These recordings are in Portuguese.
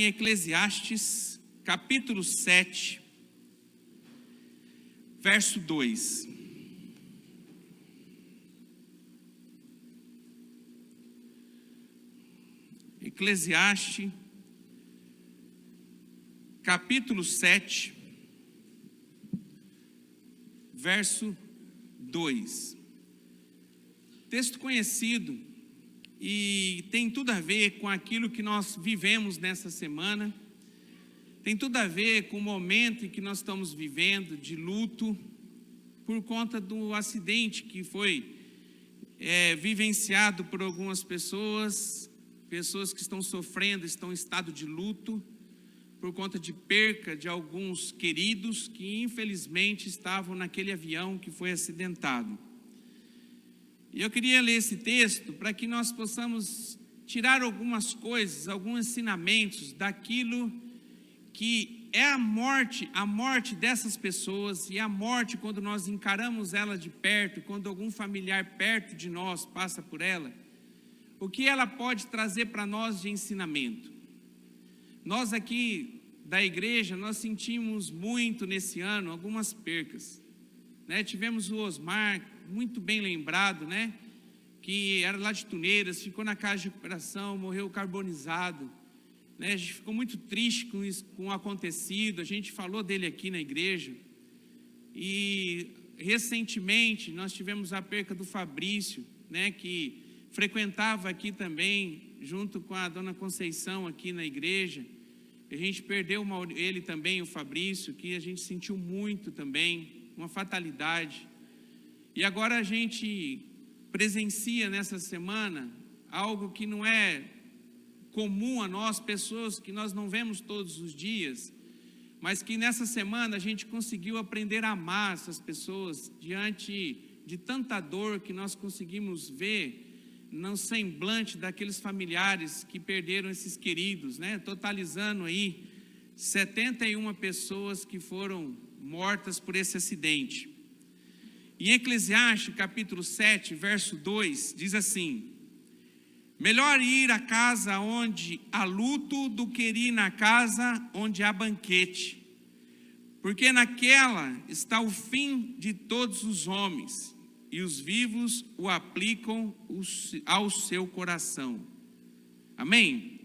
em Eclesiastes, capítulo 7, verso 2. Eclesiastes, capítulo 7, verso 2. Texto conhecido e tem tudo a ver com aquilo que nós vivemos nessa semana, tem tudo a ver com o momento em que nós estamos vivendo de luto por conta do acidente que foi vivenciado por algumas pessoas que estão sofrendo, estão em estado de luto por conta de perca de alguns queridos que infelizmente estavam naquele avião que foi acidentado. E eu queria ler esse texto para que nós possamos tirar algumas coisas, alguns ensinamentos daquilo que é a morte dessas pessoas, e a morte quando nós encaramos ela de perto, quando algum familiar perto de nós passa por ela, o que ela pode trazer para nós de ensinamento. Nós aqui da igreja, nós sentimos muito nesse ano algumas percas, né? Tivemos o Osmar, muito bem lembrado, né? Que era lá de Tuneiras, ficou na casa de recuperação, morreu carbonizado, né? A gente ficou muito triste com isso, com o acontecido, a gente falou dele aqui na igreja. E recentemente nós tivemos a perca do Fabrício, né? Que frequentava aqui também, junto com a dona Conceição aqui na igreja. A gente perdeu ele também, o Fabrício, que a gente sentiu muito também, uma fatalidade. E agora a gente presencia nessa semana algo que não é comum a nós, pessoas que nós não vemos todos os dias, mas que nessa semana a gente conseguiu aprender a amar essas pessoas diante de tanta dor que nós conseguimos ver no semblante daqueles familiares que perderam esses queridos, né? Totalizando aí 71 pessoas que foram mortas por esse acidente. Em Eclesiastes, capítulo 7, verso 2, diz assim: melhor ir à casa onde há luto do que ir na casa onde há banquete, porque naquela está o fim de todos os homens, e os vivos o aplicam ao seu coração. Amém?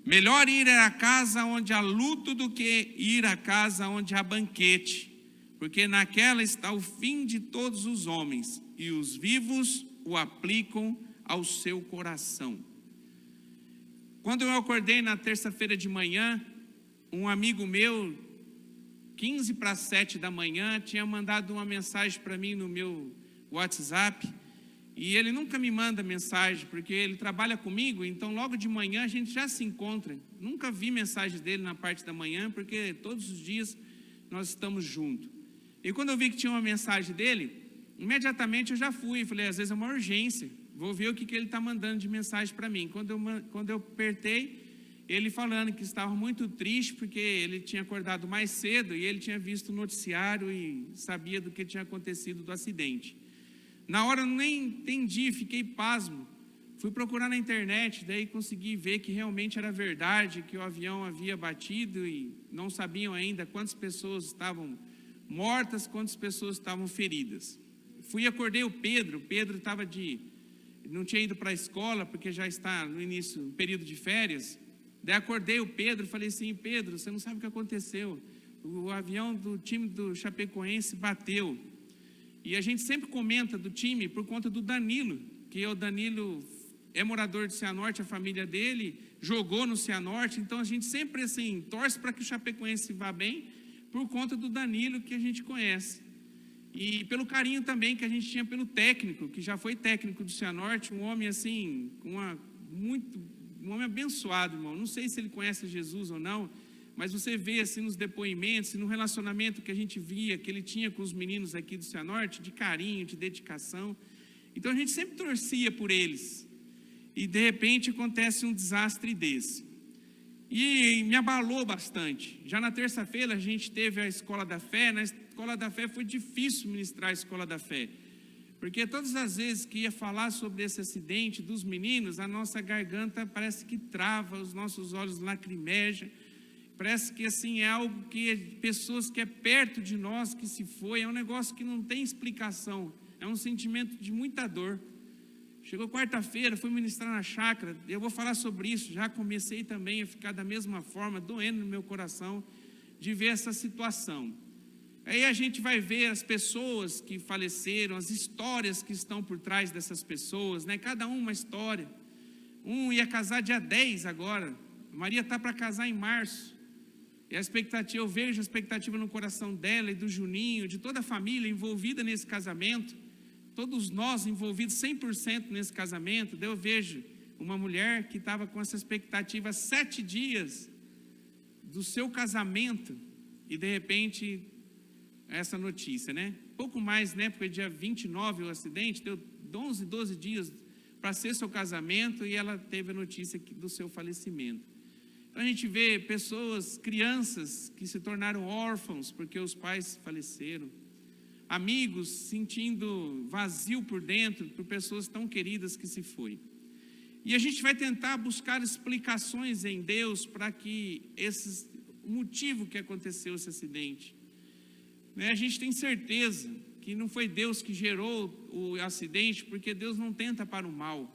Melhor ir à casa onde há luto do que ir à casa onde há banquete, porque naquela está o fim de todos os homens, e os vivos o aplicam ao seu coração. Quando eu acordei na terça-feira de manhã, um amigo meu, 15 para 7 da manhã, tinha mandado uma mensagem para mim no meu WhatsApp, e ele nunca me manda mensagem, porque ele trabalha comigo, então logo de manhã a gente já se encontra. Nunca vi mensagem dele na parte da manhã, porque todos os dias nós estamos juntos. E quando eu vi que tinha uma mensagem dele, imediatamente eu já fui, falei, às vezes é uma urgência, vou ver o que ele está mandando de mensagem para mim. Quando eu apertei, ele falando que estava muito triste, porque ele tinha acordado mais cedo, e ele tinha visto o noticiário e sabia do que tinha acontecido do acidente. Na hora eu nem entendi, fiquei pasmo, fui procurar na internet, daí consegui ver que realmente era verdade, que o avião havia batido, e não sabiam ainda quantas pessoas estavam mortas, quantas pessoas estavam feridas. Acordei o Pedro não tinha ido para a escola, porque já está no início, no período de férias. Daí acordei o Pedro, falei assim, Pedro, você não sabe o que aconteceu, o avião do time do Chapecoense bateu. E a gente sempre comenta do time por conta do Danilo, que o Danilo é morador de Cianorte, a família dele jogou no Cianorte, então a gente sempre assim, torce para que o Chapecoense vá bem, por conta do Danilo que a gente conhece. E pelo carinho também que a gente tinha pelo técnico, que já foi técnico do Cianorte, um homem assim, um homem abençoado, irmão. Não sei se ele conhece Jesus ou não, mas você vê assim nos depoimentos, no relacionamento que a gente via, que ele tinha com os meninos aqui do Cianorte, de carinho, de dedicação. Então a gente sempre torcia por eles. E de repente acontece um desastre desse. E me abalou bastante. Já na terça-feira a gente teve a Escola da Fé. Na Escola da Fé foi difícil ministrar a Escola da Fé, Porque todas as vezes que ia falar sobre esse acidente dos meninos, a nossa garganta parece que trava, os nossos olhos lacrimejam. Parece que assim é algo que pessoas que é perto de nós que se foi, é um negócio que não tem explicação, é um sentimento de muita dor. Chegou quarta-feira, fui ministrar na chácara, eu vou falar sobre isso, já comecei também a ficar da mesma forma, doendo no meu coração, de ver essa situação. Aí a gente vai ver as pessoas que faleceram, as histórias que estão por trás dessas pessoas, né? Cada uma história. Um ia casar dia 10 agora, a Maria está para casar em março. E a expectativa, eu vejo a expectativa no coração dela e do Juninho, de toda a família envolvida nesse casamento, todos nós envolvidos 100% nesse casamento. Daí eu vejo uma mulher que estava com essa expectativa há 7 dias do seu casamento, e de repente, essa notícia, né? Pouco mais, né? Porque dia 29 o acidente, deu 11, 12 dias para ser seu casamento, e ela teve a notícia do seu falecimento. Então a gente vê pessoas, crianças que se tornaram órfãos porque os pais faleceram, amigos sentindo vazio por dentro por pessoas tão queridas que se foi. E a gente vai tentar buscar explicações em Deus para que o motivo que aconteceu esse acidente. A gente tem certeza que não foi Deus que gerou o acidente, porque Deus não tenta para o mal.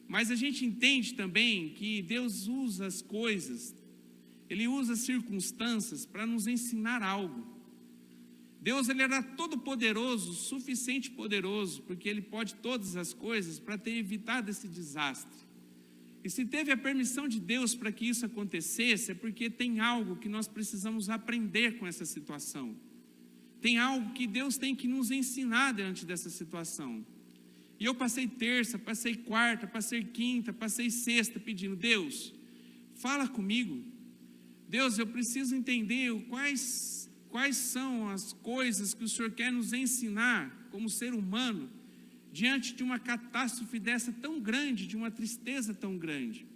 Mas a gente entende também que Deus usa as coisas, Ele usa as circunstâncias para nos ensinar algo. Deus, Ele era todo poderoso, suficiente poderoso, porque Ele pode todas as coisas para ter evitado esse desastre. E se teve a permissão de Deus para que isso acontecesse, é porque tem algo que nós precisamos aprender com essa situação. Tem algo que Deus tem que nos ensinar diante dessa situação. E eu passei terça, passei quarta, passei quinta, passei sexta pedindo: Deus, fala comigo. Deus, eu preciso entender quais são as coisas que o Senhor quer nos ensinar como ser humano diante de uma catástrofe dessa tão grande, de uma tristeza tão grande.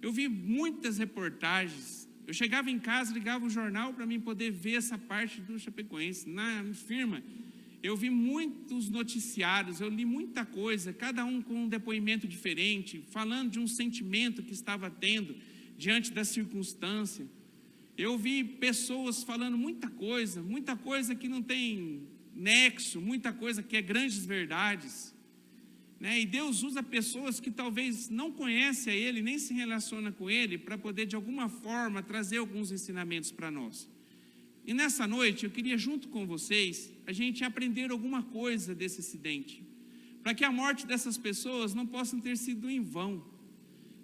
Eu vi muitas reportagens. Eu chegava em casa, ligava o jornal para mim poder ver essa parte do Chapecoense. Na firma, eu vi muitos noticiários, eu li muita coisa, cada um com um depoimento diferente, falando de um sentimento que estava tendo diante da circunstância. Eu vi pessoas falando muita coisa que não tem nexo, muita coisa que é grandes verdades, né? E Deus usa pessoas que talvez não conhecem a Ele, nem se relacionam com Ele, para poder de alguma forma trazer alguns ensinamentos para nós. E nessa noite eu queria, junto com vocês, a gente aprender alguma coisa desse acidente, para que a morte dessas pessoas não possa ter sido em vão,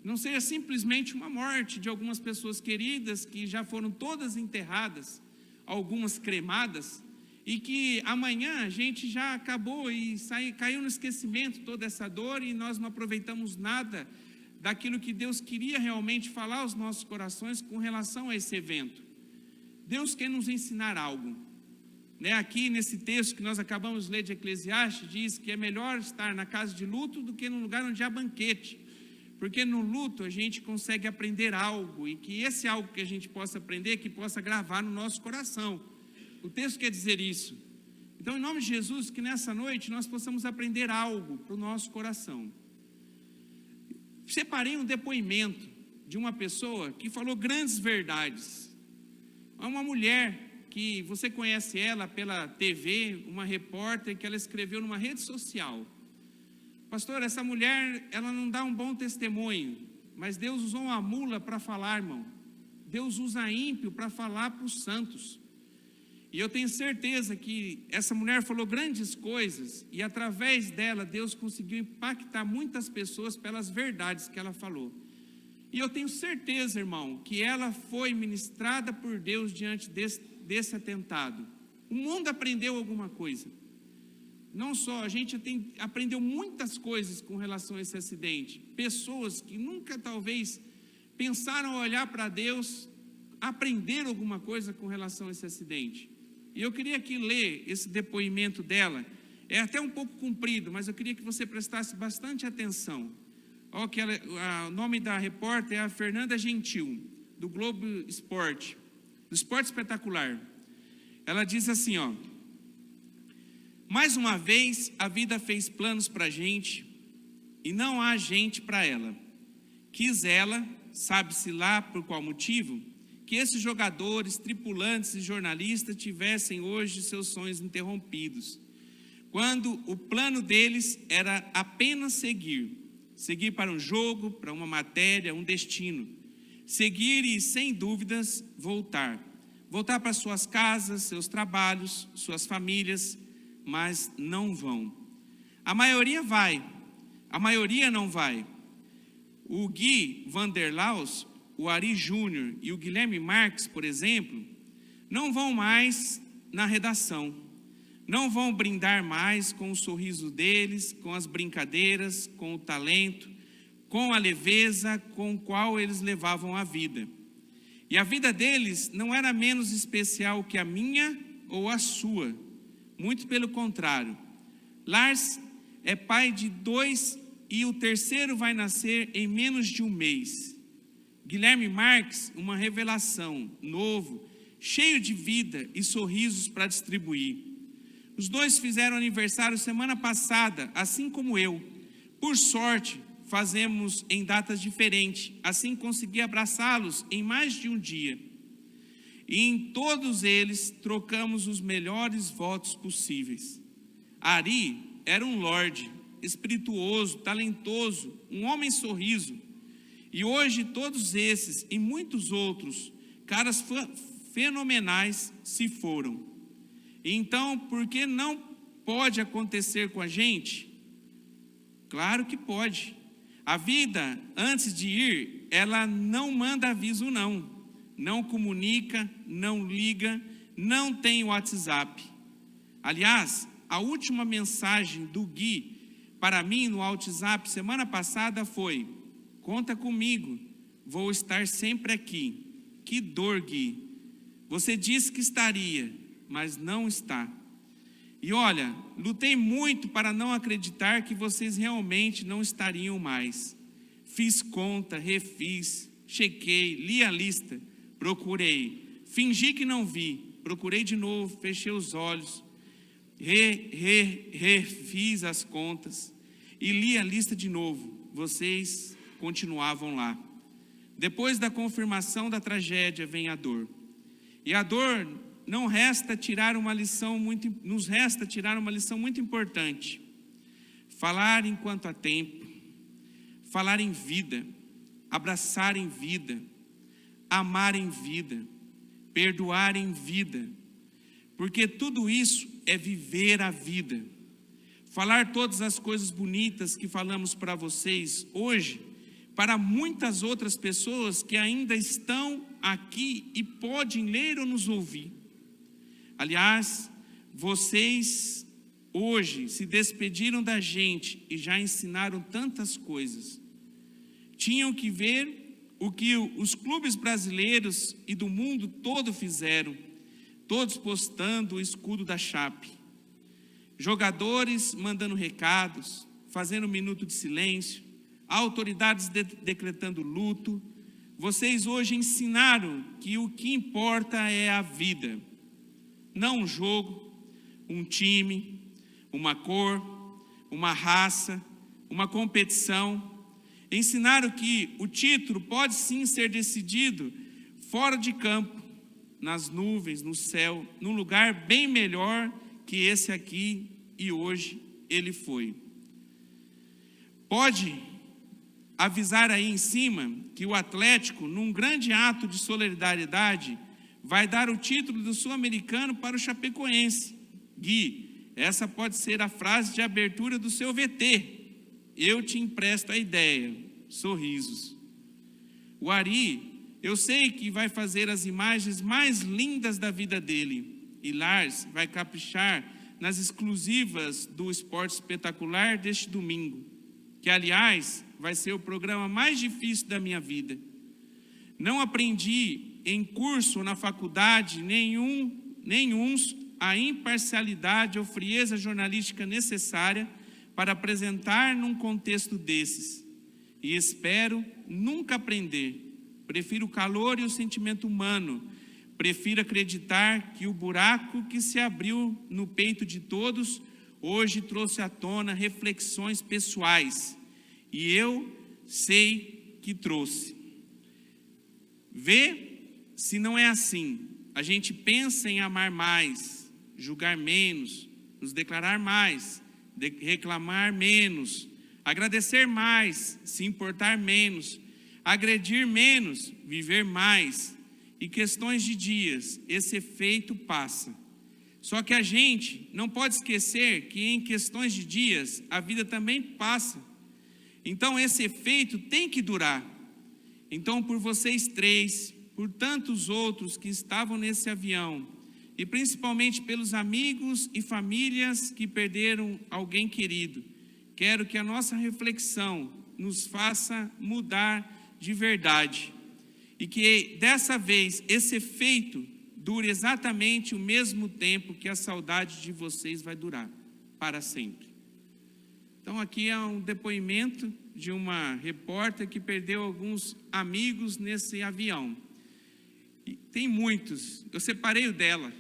não seja simplesmente uma morte de algumas pessoas queridas que já foram todas enterradas, algumas cremadas, e que amanhã a gente já acabou e caiu no esquecimento toda essa dor, e nós não aproveitamos nada daquilo que Deus queria realmente falar aos nossos corações com relação a esse evento. Deus quer nos ensinar algo, né? Aqui nesse texto que nós acabamos de ler de Eclesiastes, diz que é melhor estar na casa de luto do que no lugar onde há banquete, porque no luto a gente consegue aprender algo, e que esse algo que a gente possa aprender, que possa gravar no nosso coração. O texto quer dizer isso. Então, em nome de Jesus, que nessa noite nós possamos aprender algo para o nosso coração. Separei um depoimento de uma pessoa que falou grandes verdades. É uma mulher que você conhece ela pela TV, uma repórter que ela escreveu numa rede social. Pastor, essa mulher, ela não dá um bom testemunho, mas Deus usou uma mula para falar, irmão. Deus usa ímpio para falar para os santos. E eu tenho certeza que essa mulher falou grandes coisas, e através dela Deus conseguiu impactar muitas pessoas pelas verdades que ela falou. E eu tenho certeza, irmão, que ela foi ministrada por Deus diante desse atentado. O mundo aprendeu alguma coisa. Não só, a gente aprendeu muitas coisas com relação a esse acidente. Pessoas que nunca talvez pensaram olhar para Deus, aprenderam alguma coisa com relação a esse acidente. E eu queria aqui ler esse depoimento dela. É até um pouco comprido, mas eu queria que você prestasse bastante atenção. O nome da repórter é a Fernanda Gentil, do Globo Esporte, do Esporte Espetacular. Ela diz assim, Mais uma vez, a vida fez planos para a gente e não há gente para ela. Quis ela, sabe-se lá por qual motivo, que esses jogadores, tripulantes e jornalistas tivessem hoje seus sonhos interrompidos, quando o plano deles era apenas seguir para um jogo, para uma matéria, um destino, seguir e, sem dúvidas, voltar para suas casas, seus trabalhos, suas famílias, mas não vão. A maioria vai, a maioria não vai. O Gui Vanderlaus, o Ari Júnior e o Guilherme Marques, por exemplo, não vão mais na redação, não vão brindar mais com o sorriso deles, com as brincadeiras, com o talento, com a leveza com qual eles levavam a vida. E a vida deles não era menos especial que a minha ou a sua, muito pelo contrário. Lars é pai de 2 e o terceiro vai nascer em menos de um mês. Guilherme Marques, uma revelação, novo, cheio de vida e sorrisos para distribuir. Os dois fizeram aniversário semana passada, assim como eu. Por sorte, fazemos em datas diferentes, assim consegui abraçá-los em mais de um dia. E em todos eles trocamos os melhores votos possíveis. Ari era um lorde, espirituoso, talentoso, um homem sorriso. E hoje todos esses e muitos outros caras fenomenais se foram. Então, por que não pode acontecer com a gente? Claro que pode. A vida, antes de ir, ela não manda aviso não comunica, não liga, não tem WhatsApp. Aliás, a última mensagem do Gui para mim no WhatsApp semana passada foi: conta comigo, vou estar sempre aqui. Que dor, Gui. Você disse que estaria, mas não está. E olha, lutei muito para não acreditar que vocês realmente não estariam mais. Fiz conta, refiz, chequei, li a lista, procurei, fingi que não vi, procurei de novo, fechei os olhos, refiz as contas e li a lista de novo. Vocês continuavam lá. Depois da confirmação da tragédia vem a dor. E a dor nos resta tirar uma lição muito importante. Falar enquanto há tempo, falar em vida, abraçar em vida, amar em vida, perdoar em vida, porque tudo isso é viver a vida. Falar todas as coisas bonitas que falamos para vocês hoje, para muitas outras pessoas que ainda estão aqui e podem ler ou nos ouvir. Aliás, vocês hoje se despediram da gente e já ensinaram tantas coisas. Tinham que ver o que os clubes brasileiros e do mundo todo fizeram, todos postando o escudo da Chape. Jogadores mandando recados, fazendo um minuto de silêncio, autoridades decretando luto. Vocês hoje ensinaram que o que importa é a vida. Não um jogo, um time, uma cor, uma raça, uma competição. Ensinaram que o título pode sim ser decidido fora de campo, nas nuvens, no céu, num lugar bem melhor que esse aqui, e hoje ele foi. Pode avisar aí em cima que o Atlético, num grande ato de solidariedade, vai dar o título do Sul-Americano para o Chapecoense. Gui, essa pode ser a frase de abertura do seu VT. Eu te empresto a ideia. Sorrisos. O Ari, eu sei que vai fazer as imagens mais lindas da vida dele. E Lars vai caprichar nas exclusivas do Esporte Espetacular deste domingo, que, aliás, vai ser o programa mais difícil da minha vida. Não aprendi em curso ou na faculdade nenhuns a imparcialidade ou frieza jornalística necessária para apresentar num contexto desses. E espero nunca aprender. Prefiro o calor e o sentimento humano. Prefiro acreditar que o buraco que se abriu no peito de todos hoje trouxe à tona reflexões pessoais, e eu sei que trouxe. Vê se não é assim. A gente pensa em amar mais, julgar menos, nos declarar mais, reclamar menos, agradecer mais, se importar menos, agredir menos, viver mais. E questões de dias, esse efeito passa. Só que a gente não pode esquecer que em questões de dias, a vida também passa. Então esse efeito tem que durar. Então por vocês três, por tantos outros que estavam nesse avião, e principalmente pelos amigos e famílias que perderam alguém querido, quero que a nossa reflexão nos faça mudar de verdade. E que dessa vez esse efeito dure exatamente o mesmo tempo que a saudade de vocês vai durar, para sempre. Então aqui é um depoimento de uma repórter que perdeu alguns amigos nesse avião. E tem muitos, eu separei o dela,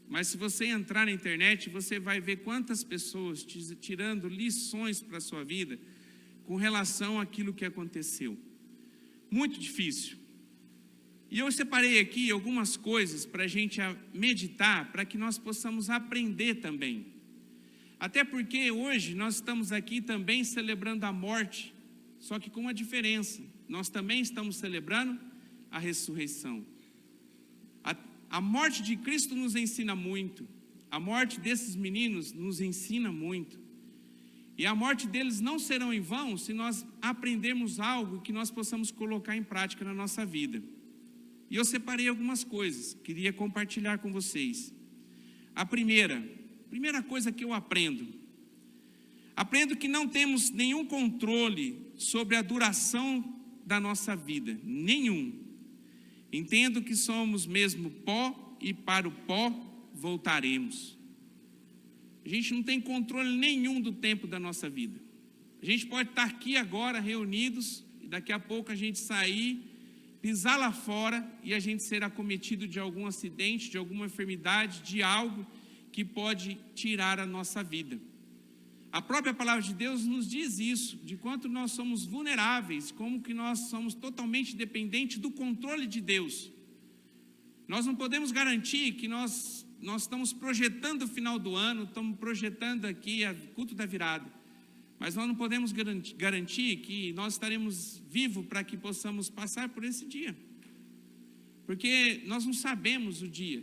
mas se você entrar na internet, você vai ver quantas pessoas tirando lições para a sua vida com relação àquilo que aconteceu. Muito difícil. E eu separei aqui algumas coisas para a gente meditar, para que nós possamos aprender também. Até porque hoje nós estamos aqui também celebrando a morte, só que com uma diferença. Nós também estamos celebrando a ressurreição. A morte de Cristo nos ensina muito. A morte desses meninos nos ensina muito. E a morte deles não será em vão se nós aprendermos algo que nós possamos colocar em prática na nossa vida. E eu separei algumas coisas, queria compartilhar com vocês. A primeira coisa que eu aprendo que não temos nenhum controle sobre a duração da nossa vida, nenhum. Entendo que somos mesmo pó e para o pó voltaremos. A gente não tem controle nenhum do tempo da nossa vida. A gente pode estar aqui agora reunidos e daqui a pouco a gente sair, pisar lá fora e a gente ser acometido de algum acidente, de alguma enfermidade, de algo que pode tirar a nossa vida. A própria palavra de Deus nos diz isso, de quanto nós somos vulneráveis, como que nós somos totalmente dependentes do controle de Deus. Nós não podemos garantir que nós estamos projetando o final do ano, estamos projetando aqui o culto da virada. Mas nós não podemos garantir que nós estaremos vivos para que possamos passar por esse dia. Porque nós não sabemos o dia.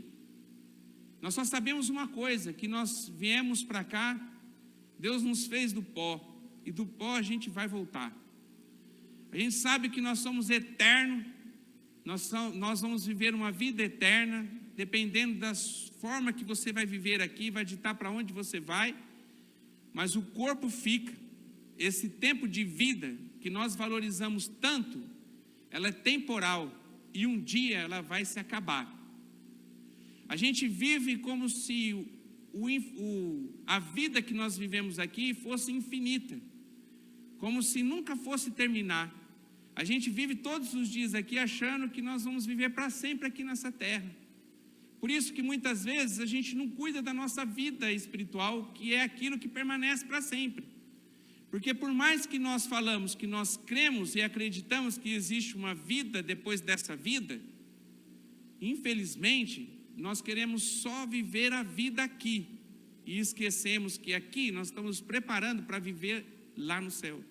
Nós só sabemos uma coisa, que nós viemos para cá, Deus nos fez do pó, e do pó a gente vai voltar. A gente sabe que nós somos eternos, nós vamos viver uma vida eterna, dependendo da forma que você vai viver aqui, vai ditar para onde você vai, mas o corpo fica. Esse tempo de vida que nós valorizamos tanto, ela é temporal e um dia ela vai se acabar. A gente vive como se a vida que nós vivemos aqui fosse infinita, como se nunca fosse terminar. A gente vive todos os dias aqui achando que nós vamos viver para sempre aqui nessa terra. Por isso que muitas vezes a gente não cuida da nossa vida espiritual, que é aquilo que permanece para sempre. Porque por mais que nós falamos que nós cremos e acreditamos que existe uma vida depois dessa vida, infelizmente, nós queremos só viver a vida aqui. E esquecemos que aqui nós estamos preparando para viver lá no céu.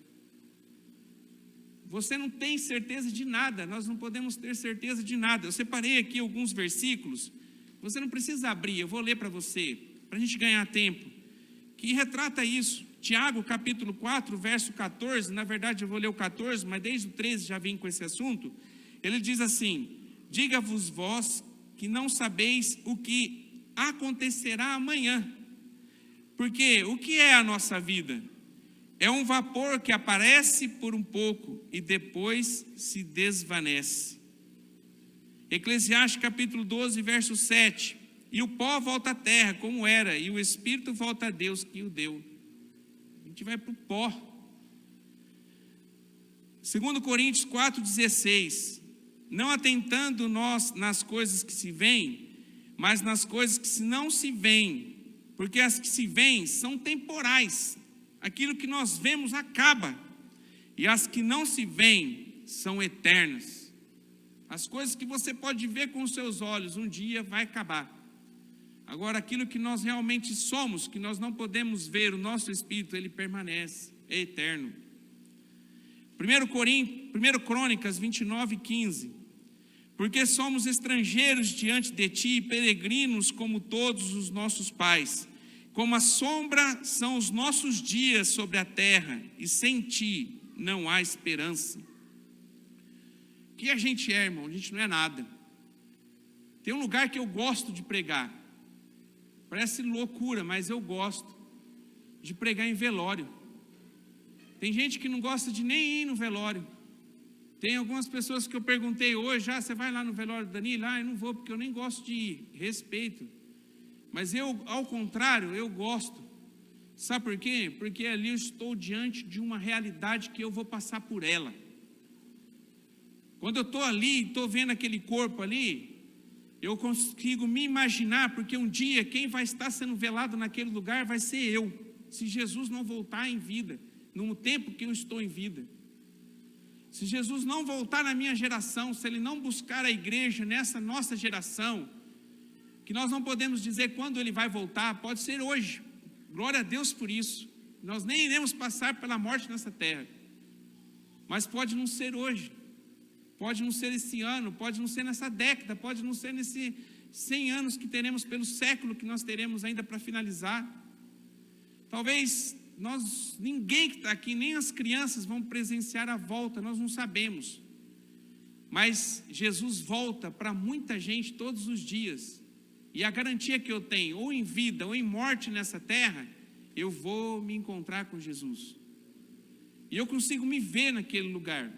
Você não tem certeza de nada, nós não podemos ter certeza de nada. Eu separei aqui alguns versículos, você não precisa abrir, eu vou ler para você, para a gente ganhar tempo, que retrata isso. Tiago, capítulo 4, verso 14, na verdade eu vou ler o 14, mas desde o 13 já vim com esse assunto. Ele diz assim: diga-vos vós que não sabeis o que acontecerá amanhã. Porque o que é a nossa vida? É um vapor que aparece por um pouco e depois se desvanece. Eclesiastes capítulo 12, verso 7. E o pó volta à terra como era, e o espírito volta a Deus que o deu. A gente vai para o pó. 2 Coríntios 4,16. Não atentando nós nas coisas que se veem, mas nas coisas que não se veem, porque as que se veem são temporais, aquilo que nós vemos acaba, e as que não se veem são eternas. As coisas que você pode ver com os seus olhos, um dia vai acabar. Agora, aquilo que nós realmente somos, que nós não podemos ver, o nosso espírito, ele permanece, é eterno. 1 Crônicas 29:15. Porque somos estrangeiros diante de ti, peregrinos como todos os nossos pais. Como a sombra são os nossos dias sobre a terra, e sem ti não há esperança. O que a gente é, irmão? A gente não é nada. Tem um lugar que eu gosto de pregar. Parece loucura, mas eu gosto de pregar em velório. Tem gente que não gosta de nem ir no velório. Tem algumas pessoas que eu perguntei hoje, você vai lá no velório do Danilo? Eu não vou, porque eu nem gosto de ir, respeito. Mas eu, ao contrário, eu gosto. Sabe por quê? Porque ali eu estou diante de uma realidade que eu vou passar por ela. Quando eu estou ali, estou vendo aquele corpo ali, eu consigo me imaginar, porque um dia quem vai estar sendo velado naquele lugar vai ser eu, se Jesus não voltar em vida, no tempo que eu estou em vida. Se Jesus não voltar na minha geração, se Ele não buscar a igreja nessa nossa geração, que nós não podemos dizer quando Ele vai voltar, pode ser hoje, glória a Deus por isso, nós nem iremos passar pela morte nessa terra, mas pode não ser hoje, pode não ser esse ano, pode não ser nessa década, pode não ser nesses 100 anos que teremos, pelo século que nós teremos ainda para finalizar. Talvez ninguém que está aqui, nem as crianças vão presenciar a volta, nós não sabemos. Mas Jesus volta para muita gente todos os dias. E a garantia que eu tenho, ou em vida ou em morte nessa terra, eu vou me encontrar com Jesus. E eu consigo me ver naquele lugar.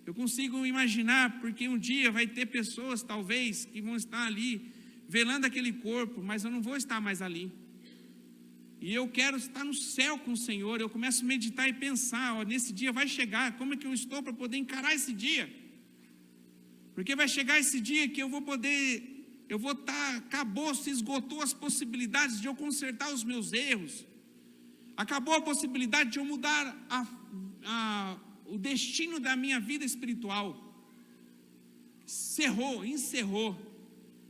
Eu consigo imaginar, porque um dia vai ter pessoas, talvez, que vão estar ali, velando aquele corpo, mas eu não vou estar mais ali. E eu quero estar no céu com o Senhor. Eu começo a meditar e pensar, nesse dia vai chegar, como é que eu estou para poder encarar esse dia? Porque vai chegar esse dia que eu vou estar, acabou, se esgotou as possibilidades de eu consertar os meus erros. Acabou a possibilidade de eu mudar o destino da minha vida espiritual. Encerrou.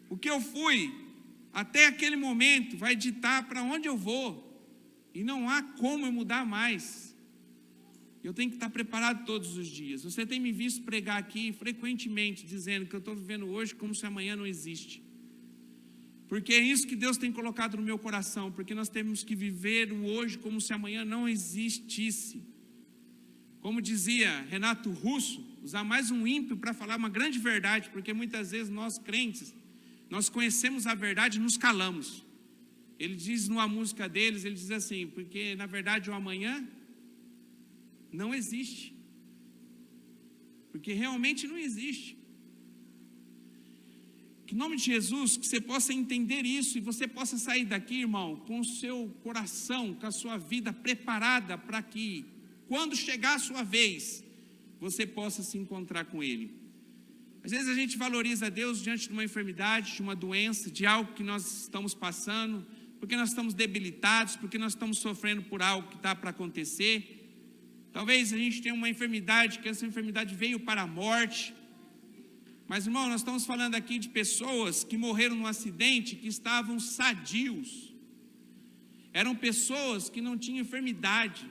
O que eu fui até aquele momento vai ditar para onde eu vou, e não há como eu mudar mais. Eu tenho que estar preparado todos os dias. Você tem me visto pregar aqui frequentemente, dizendo que eu estou vivendo hoje como se amanhã não existe, porque é isso que Deus tem colocado no meu coração, porque nós temos que viver o hoje como se amanhã não existisse. Como dizia Renato Russo, usar mais um ímpio para falar uma grande verdade, porque muitas vezes nós crentes, nós conhecemos a verdade e nos calamos. Ele diz numa música deles, ele diz assim, porque na verdade o amanhã não existe. Porque realmente não existe. Que em nome de Jesus, que você possa entender isso e você possa sair daqui, irmão, com o seu coração, com a sua vida preparada para que, quando chegar a sua vez, você possa se encontrar com Ele. Às vezes a gente valoriza a Deus diante de uma enfermidade, de uma doença, de algo que nós estamos passando, porque nós estamos debilitados, porque nós estamos sofrendo por algo que está para acontecer. Talvez a gente tenha uma enfermidade, que essa enfermidade veio para a morte. Mas, irmão, nós estamos falando aqui de pessoas que morreram num acidente, que estavam sadios. Eram pessoas que não tinham enfermidade.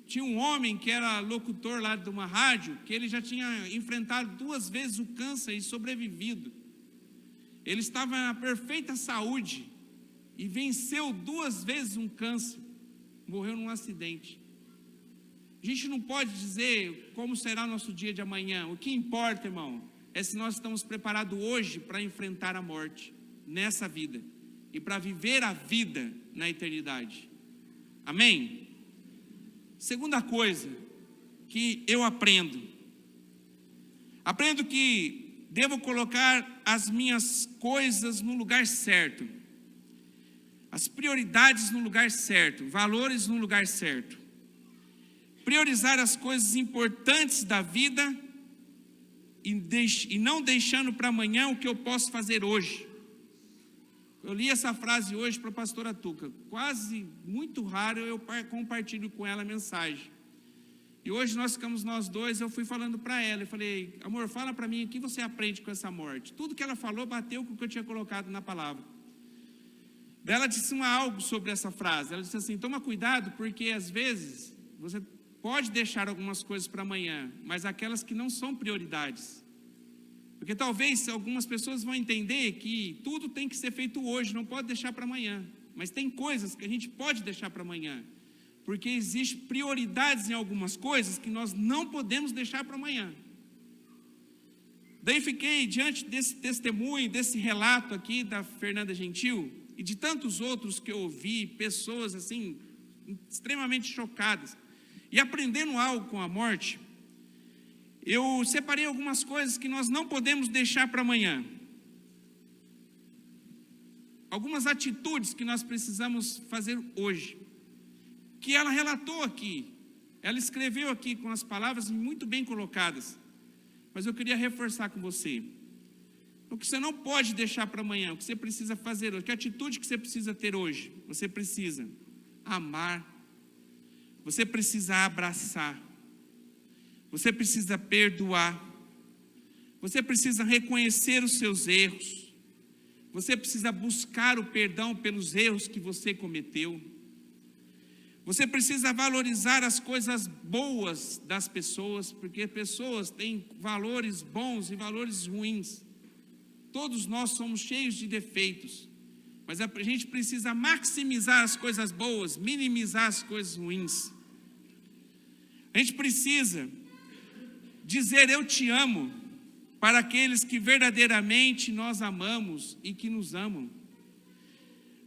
Tinha um homem que era locutor lá de uma rádio, que ele já tinha enfrentado 2 vezes o câncer e sobrevivido. Ele estava na perfeita saúde e venceu 2 vezes um câncer. Morreu num acidente. A gente não pode dizer como será o nosso dia de amanhã. O que importa, irmão, é se nós estamos preparados hoje para enfrentar a morte nessa vida e para viver a vida na eternidade. Amém? Segunda coisa que eu aprendo que devo colocar as minhas coisas no lugar certo, as prioridades no lugar certo, valores no lugar certo, priorizar as coisas importantes da vida e não deixando para amanhã o que eu posso fazer hoje. Eu li essa frase hoje para a pastora Tuca. Quase, muito raro, eu compartilho com ela a mensagem. E hoje nós ficamos nós dois, eu fui falando para ela. Eu falei, amor, fala para mim o que você aprende com essa morte. Tudo que ela falou bateu com o que eu tinha colocado na palavra. Daí ela disse algo sobre essa frase. Ela disse assim, toma cuidado, porque às vezes você pode deixar algumas coisas para amanhã, mas aquelas que não são prioridades. Porque talvez algumas pessoas vão entender que tudo tem que ser feito hoje, não pode deixar para amanhã. Mas tem coisas que a gente pode deixar para amanhã. Porque existem prioridades em algumas coisas que nós não podemos deixar para amanhã. Daí fiquei diante desse testemunho, desse relato aqui da Fernanda Gentil, e de tantos outros que eu ouvi, pessoas assim, extremamente chocadas, e aprendendo algo com a morte, eu separei algumas coisas que nós não podemos deixar para amanhã. Algumas atitudes que nós precisamos fazer hoje, que ela relatou aqui, ela escreveu aqui com as palavras muito bem colocadas, mas eu queria reforçar com você. O que você não pode deixar para amanhã, o que você precisa fazer hoje, que atitude que você precisa ter hoje? Você precisa amar, você precisa abraçar, você precisa perdoar, você precisa reconhecer os seus erros, você precisa buscar o perdão pelos erros que você cometeu, você precisa valorizar as coisas boas das pessoas, porque pessoas têm valores bons e valores ruins. Todos nós somos cheios de defeitos, mas a gente precisa maximizar as coisas boas, minimizar as coisas ruins. A gente precisa dizer eu te amo para aqueles que verdadeiramente nós amamos e que nos amam.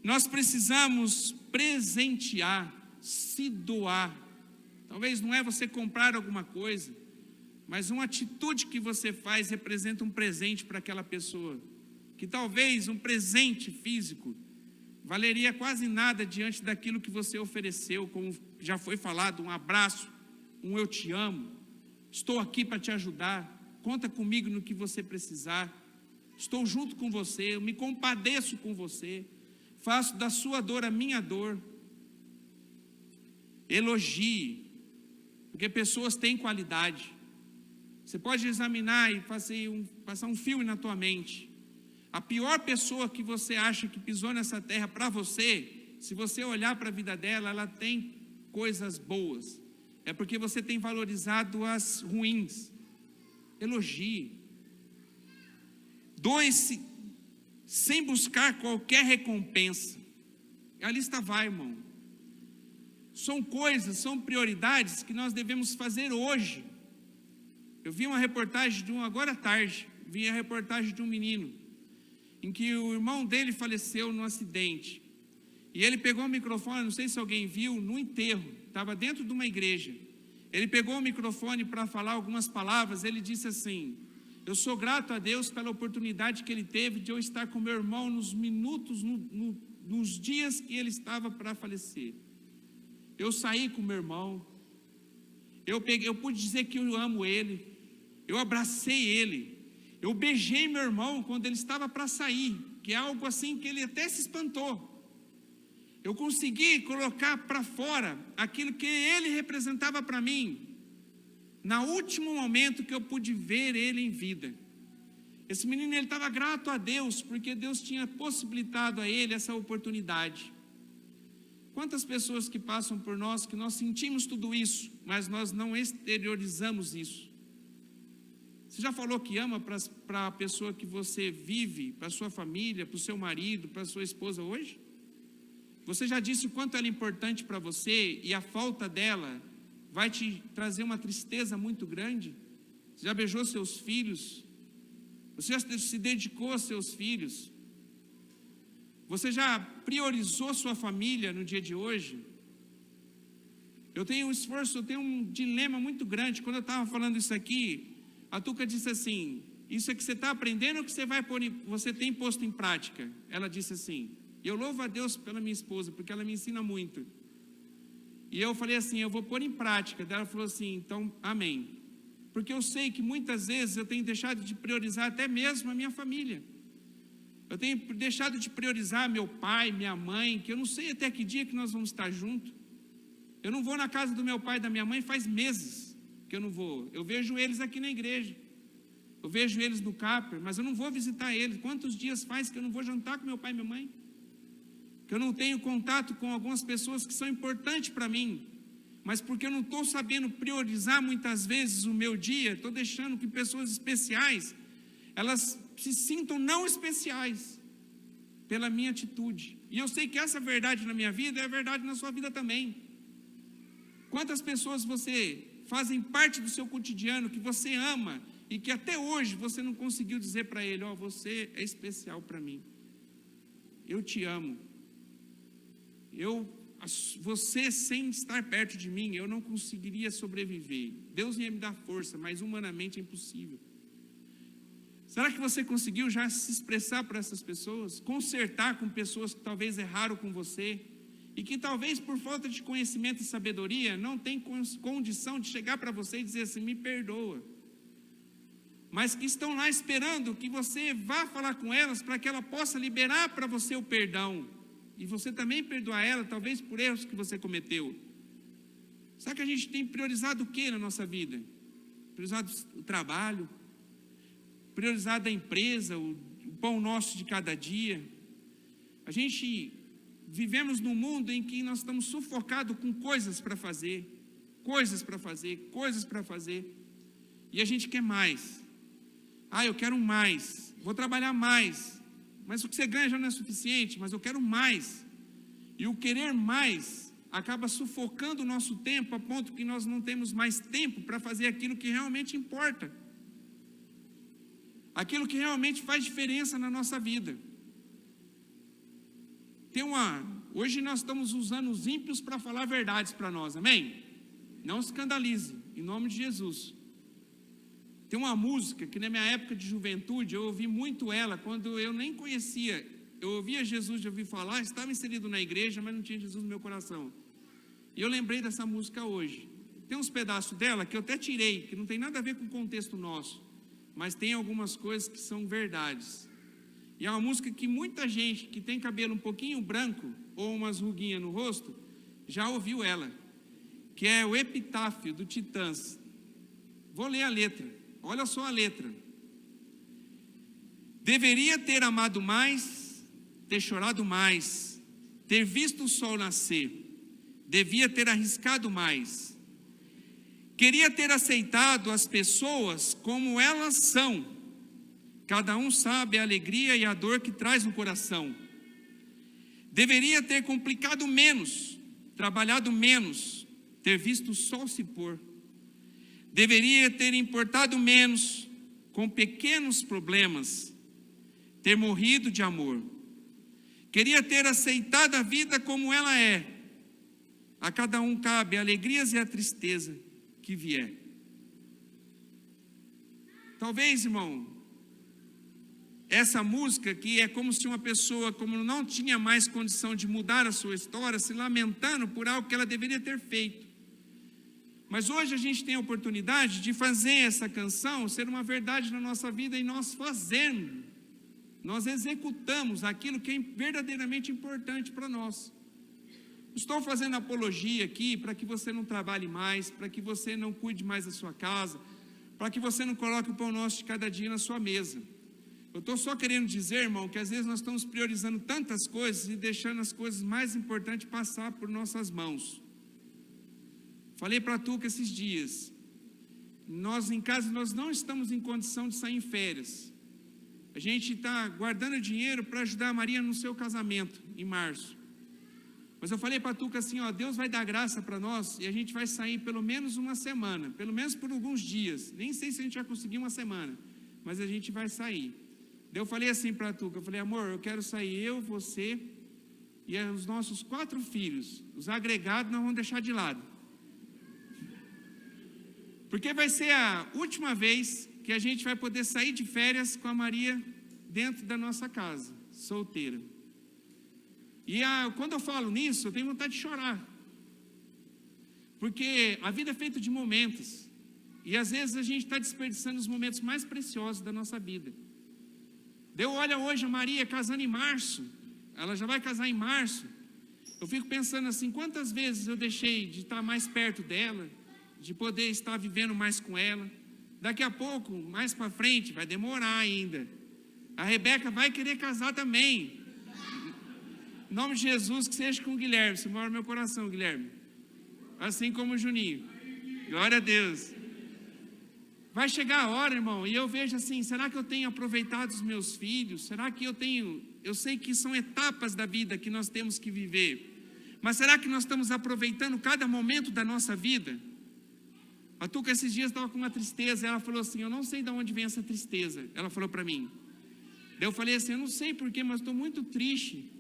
Nós precisamos presentear, se doar. Talvez não é você comprar alguma coisa, mas uma atitude que você faz representa um presente para aquela pessoa, que talvez um presente físico valeria quase nada diante daquilo que você ofereceu, como já foi falado, um abraço, um eu te amo, estou aqui para te ajudar, conta comigo no que você precisar, estou junto com você, eu me compadeço com você, faço da sua dor a minha dor. Elogie, porque pessoas têm qualidade. Você pode examinar e passar um filme na tua mente. A pior pessoa que você acha que pisou nessa terra para você, se você olhar para a vida dela, ela tem coisas boas. É porque você tem valorizado as ruins. Elogie. Doe-se sem buscar qualquer recompensa. A lista vai, irmão. São coisas, são prioridades que nós devemos fazer hoje. Eu vi uma reportagem agora à tarde, vi a reportagem de um menino, em que o irmão dele faleceu num acidente. E ele pegou o microfone, não sei se alguém viu, no enterro, estava dentro de uma igreja. Ele pegou o microfone para falar algumas palavras, ele disse assim, eu sou grato a Deus pela oportunidade que Ele teve de eu estar com meu irmão nos minutos, nos dias que ele estava para falecer. Eu saí com meu irmão, eu pude dizer que eu amo ele, eu abracei ele, eu beijei meu irmão quando ele estava para sair, que é algo assim que ele até se espantou. Eu consegui colocar para fora aquilo que ele representava para mim, no último momento que eu pude ver ele em vida. Esse menino, ele estava grato a Deus, porque Deus tinha possibilitado a ele essa oportunidade. Quantas pessoas que passam por nós, que nós sentimos tudo isso, mas nós não exteriorizamos isso. Você já falou que ama para a pessoa que você vive, para a sua família, para o seu marido, para a sua esposa hoje? Você já disse o quanto ela é importante para você e a falta dela vai te trazer uma tristeza muito grande? Você já beijou seus filhos? Você já se dedicou aos seus filhos? Você já priorizou sua família no dia de hoje? Eu tenho um dilema muito grande. Quando eu estava falando isso aqui, a Tuca disse assim, isso é que você está aprendendo ou que você tem posto em prática? Ela disse assim, eu louvo a Deus pela minha esposa, porque ela me ensina muito. E eu falei assim, eu vou pôr em prática. Ela falou assim, então, amém. Porque eu sei que muitas vezes eu tenho deixado de priorizar até mesmo a minha família. Eu tenho deixado de priorizar meu pai, minha mãe, que eu não sei até que dia que nós vamos estar juntos. Eu não vou na casa do meu pai e da minha mãe faz meses que eu não vou. Eu vejo eles aqui na igreja. Eu vejo eles no Capper, mas eu não vou visitar eles. Quantos dias faz que eu não vou jantar com meu pai e minha mãe? Que eu não tenho contato com algumas pessoas que são importantes para mim. Mas porque eu não estou sabendo priorizar muitas vezes o meu dia, estou deixando que pessoas especiais, elas se sintam não especiais pela minha atitude. E eu sei que essa verdade na minha vida é verdade na sua vida também. Quantas pessoas você fazem parte do seu cotidiano, que você ama, e que até hoje você não conseguiu dizer para ele, você é especial para mim. Eu te amo. Você sem estar perto de mim, eu não conseguiria sobreviver. Deus ia me dar força, mas humanamente é impossível. Será que você conseguiu já se expressar para essas pessoas? Consertar com pessoas que talvez erraram com você? E que talvez por falta de conhecimento e sabedoria, não tem condição de chegar para você e dizer assim, me perdoa. Mas que estão lá esperando que você vá falar com elas para que ela possa liberar para você o perdão. E você também perdoar ela, talvez por erros que você cometeu. Será que a gente tem priorizado o que na nossa vida? Priorizado o trabalho? Priorizado a empresa, o pão nosso de cada dia? A gente vivemos num mundo em que nós estamos sufocados com coisas para fazer. Coisas para fazer, coisas para fazer. E a gente quer mais. Eu quero mais, vou trabalhar mais. Mas o que você ganha já não é suficiente, mas eu quero mais. E o querer mais acaba sufocando o nosso tempo, a ponto que nós não temos mais tempo para fazer aquilo que realmente importa. Aquilo que realmente faz diferença na nossa vida. Hoje nós estamos usando os ímpios para falar verdades para nós, amém? Não se escandalize, em nome de Jesus. Tem uma música que na minha época de juventude, eu ouvi muito ela, quando eu nem conhecia. Eu ouvia Jesus, já ouvi falar, estava inserido na igreja, mas não tinha Jesus no meu coração. E eu lembrei dessa música hoje. Tem uns pedaços dela que eu até tirei, que não tem nada a ver com o contexto nosso, mas tem algumas coisas que são verdades. E é uma música que muita gente que tem cabelo um pouquinho branco, ou umas ruguinhas no rosto, já ouviu ela, que é o Epitáfio, do Titãs. Vou ler a letra. Olha só a letra. Deveria ter amado mais, ter chorado mais, ter visto o sol nascer, devia ter arriscado mais. Queria ter aceitado as pessoas como elas são. Cada um sabe a alegria e a dor que traz no coração. Deveria ter complicado menos, trabalhado menos, ter visto o sol se pôr. Deveria ter importado menos, com pequenos problemas, ter morrido de amor. Queria ter aceitado a vida como ela é. A cada um cabe a alegrias e a tristeza que vier. Talvez, irmão, essa música que é como se uma pessoa, como não tinha mais condição de mudar a sua história, se lamentando por algo que ela deveria ter feito. Mas hoje a gente tem a oportunidade de fazer essa canção ser uma verdade na nossa vida, e nós fazemos, nós executamos aquilo que é verdadeiramente importante para nós. Estou fazendo apologia aqui para que você não trabalhe mais, para que você não cuide mais da sua casa, para que você não coloque o pão nosso de cada dia na sua mesa. Eu estou só querendo dizer, irmão, que às vezes nós estamos priorizando tantas coisas e deixando as coisas mais importantes passar por nossas mãos. Falei para tu que esses dias, nós em casa nós não estamos em condição de sair em férias. A gente está guardando dinheiro para ajudar a Maria no seu casamento, em março. Mas eu falei para tu que assim, Deus vai dar graça para nós e a gente vai sair pelo menos uma semana, pelo menos por alguns dias. Nem sei se a gente vai conseguir uma semana, mas a gente vai sair. Daí eu falei assim para tu, que eu falei, amor, eu quero sair eu, você e os nossos 4 filhos. Os agregados nós vamos deixar de lado. Porque vai ser a última vez que a gente vai poder sair de férias com a Maria dentro da nossa casa, solteira. E quando eu falo nisso, eu tenho vontade de chorar. Porque a vida é feita de momentos. E às vezes a gente está desperdiçando os momentos mais preciosos da nossa vida. Deu, olha hoje a Maria casando em março, ela já vai casar em março. Eu fico pensando assim, quantas vezes eu deixei de estar mais perto dela, de poder estar vivendo mais com ela. Daqui a pouco, mais para frente, vai demorar ainda. A Rebeca vai querer casar também. Em nome de Jesus, que seja com o Guilherme. Você mora no meu coração, Guilherme. Assim como o Juninho. Glória a Deus. Vai chegar a hora, irmão, e eu vejo assim, será que eu tenho aproveitado os meus filhos? Será que eu sei que são etapas da vida que nós temos que viver. Mas será que nós estamos aproveitando cada momento da nossa vida? A Tuca esses dias estava com uma tristeza, ela falou assim, eu não sei de onde vem essa tristeza. Ela falou para mim. Daí eu falei assim, eu não sei porquê, mas estou muito triste.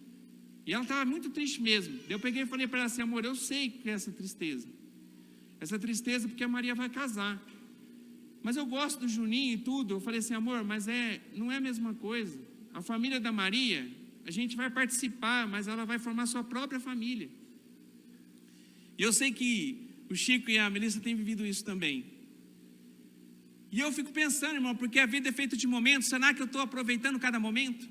E ela estava muito triste mesmo. Daí eu peguei e falei para ela assim, amor, eu sei que é essa tristeza. Essa tristeza porque a Maria vai casar. Mas eu gosto do Juninho e tudo. Eu falei assim, amor, mas não é a mesma coisa. A família da Maria, a gente vai participar, mas ela vai formar sua própria família. E eu sei que o Chico e a Melissa têm vivido isso também. E eu fico pensando, irmão, porque a vida é feita de momentos, será que eu estou aproveitando cada momento?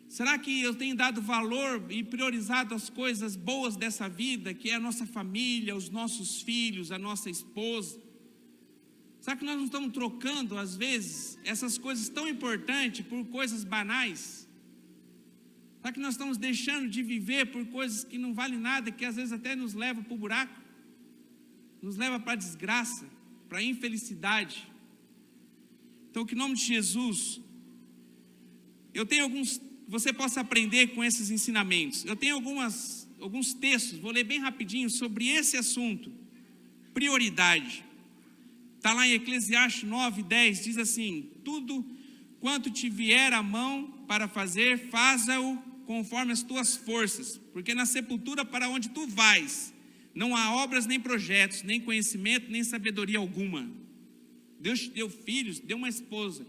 Será que eu tenho dado valor e priorizado as coisas boas dessa vida, que é a nossa família, os nossos filhos, a nossa esposa? Será que nós não estamos trocando, às vezes, essas coisas tão importantes por coisas banais? Será que nós estamos deixando de viver por coisas que não valem nada, que às vezes até nos levam para o buraco? Nos leva para a desgraça, para a infelicidade. Então, que em nome de Jesus, eu tenho você possa aprender com esses ensinamentos. Eu tenho alguns textos, vou ler bem rapidinho sobre esse assunto, prioridade. Está lá em Eclesiastes 9:10, diz assim, tudo quanto te vier à mão para fazer, faza-o conforme as tuas forças, porque na sepultura para onde tu vais, não há obras, nem projetos, nem conhecimento, nem sabedoria alguma. Deus te deu filhos, deu uma esposa,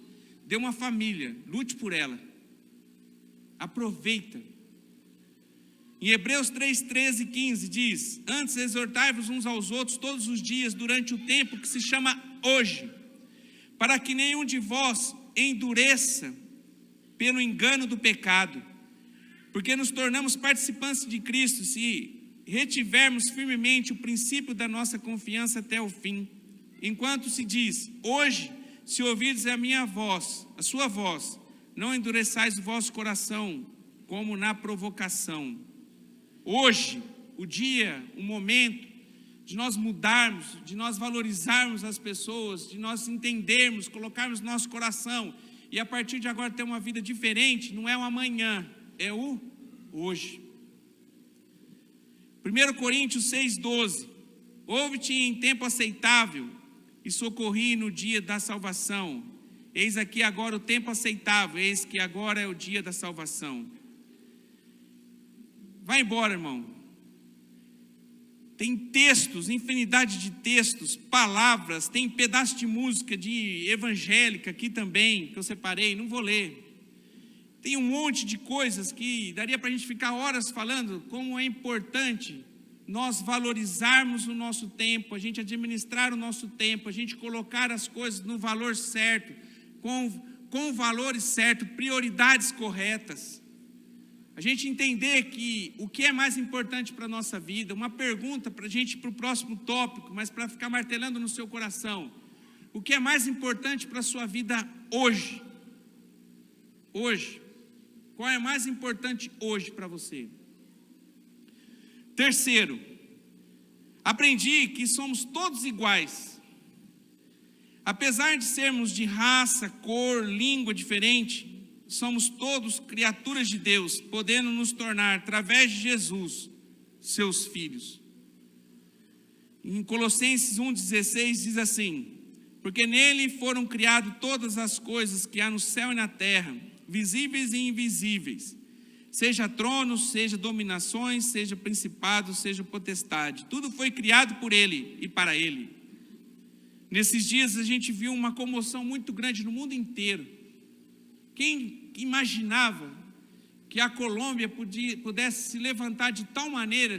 deu uma família, lute por ela. Aproveita. Em Hebreus 3:13 e 15 diz, antes exortai-vos uns aos outros todos os dias, durante o tempo que se chama hoje, para que nenhum de vós endureça pelo engano do pecado, porque nos tornamos participantes de Cristo, se retivermos firmemente o princípio da nossa confiança até o fim. Enquanto se diz, hoje, se ouvirdes a minha voz, a sua voz, não endureçais o vosso coração, como na provocação. Hoje, o dia, o momento de nós mudarmos, de nós valorizarmos as pessoas, de nós entendermos, colocarmos nosso coração, e a partir de agora ter uma vida diferente, não é o amanhã, é o hoje. 1 Coríntios 6:12, ouve-te em tempo aceitável, e socorri no dia da salvação. Eis aqui agora o tempo aceitável, eis que agora é o dia da salvação. Vai embora, irmão. Tem textos, infinidade de textos, palavras, tem pedaço de música de evangélica aqui também, que eu separei, não vou ler. Tem um monte de coisas que daria para a gente ficar horas falando, como é importante nós valorizarmos o nosso tempo, a gente administrar o nosso tempo, a gente colocar as coisas no valor certo, com valores certos, prioridades corretas. A gente entender que o que é mais importante para a nossa vida, uma pergunta para a gente, para o próximo tópico, mas para ficar martelando no seu coração. O que é mais importante para a sua vida hoje? Hoje. Qual é mais importante hoje para você? Terceiro, aprendi que somos todos iguais. Apesar de sermos de raça, cor, língua diferente, somos todos criaturas de Deus, podendo nos tornar, através de Jesus, seus filhos. Em Colossenses 1,16 diz assim, porque nele foram criadas todas as coisas que há no céu e na terra, visíveis e invisíveis, seja tronos, seja dominações, seja principados, seja potestade, tudo foi criado por ele e para ele. Nesses dias a gente viu uma comoção muito grande no mundo inteiro. Quem imaginava que a Colômbia pudesse se levantar de tal maneira,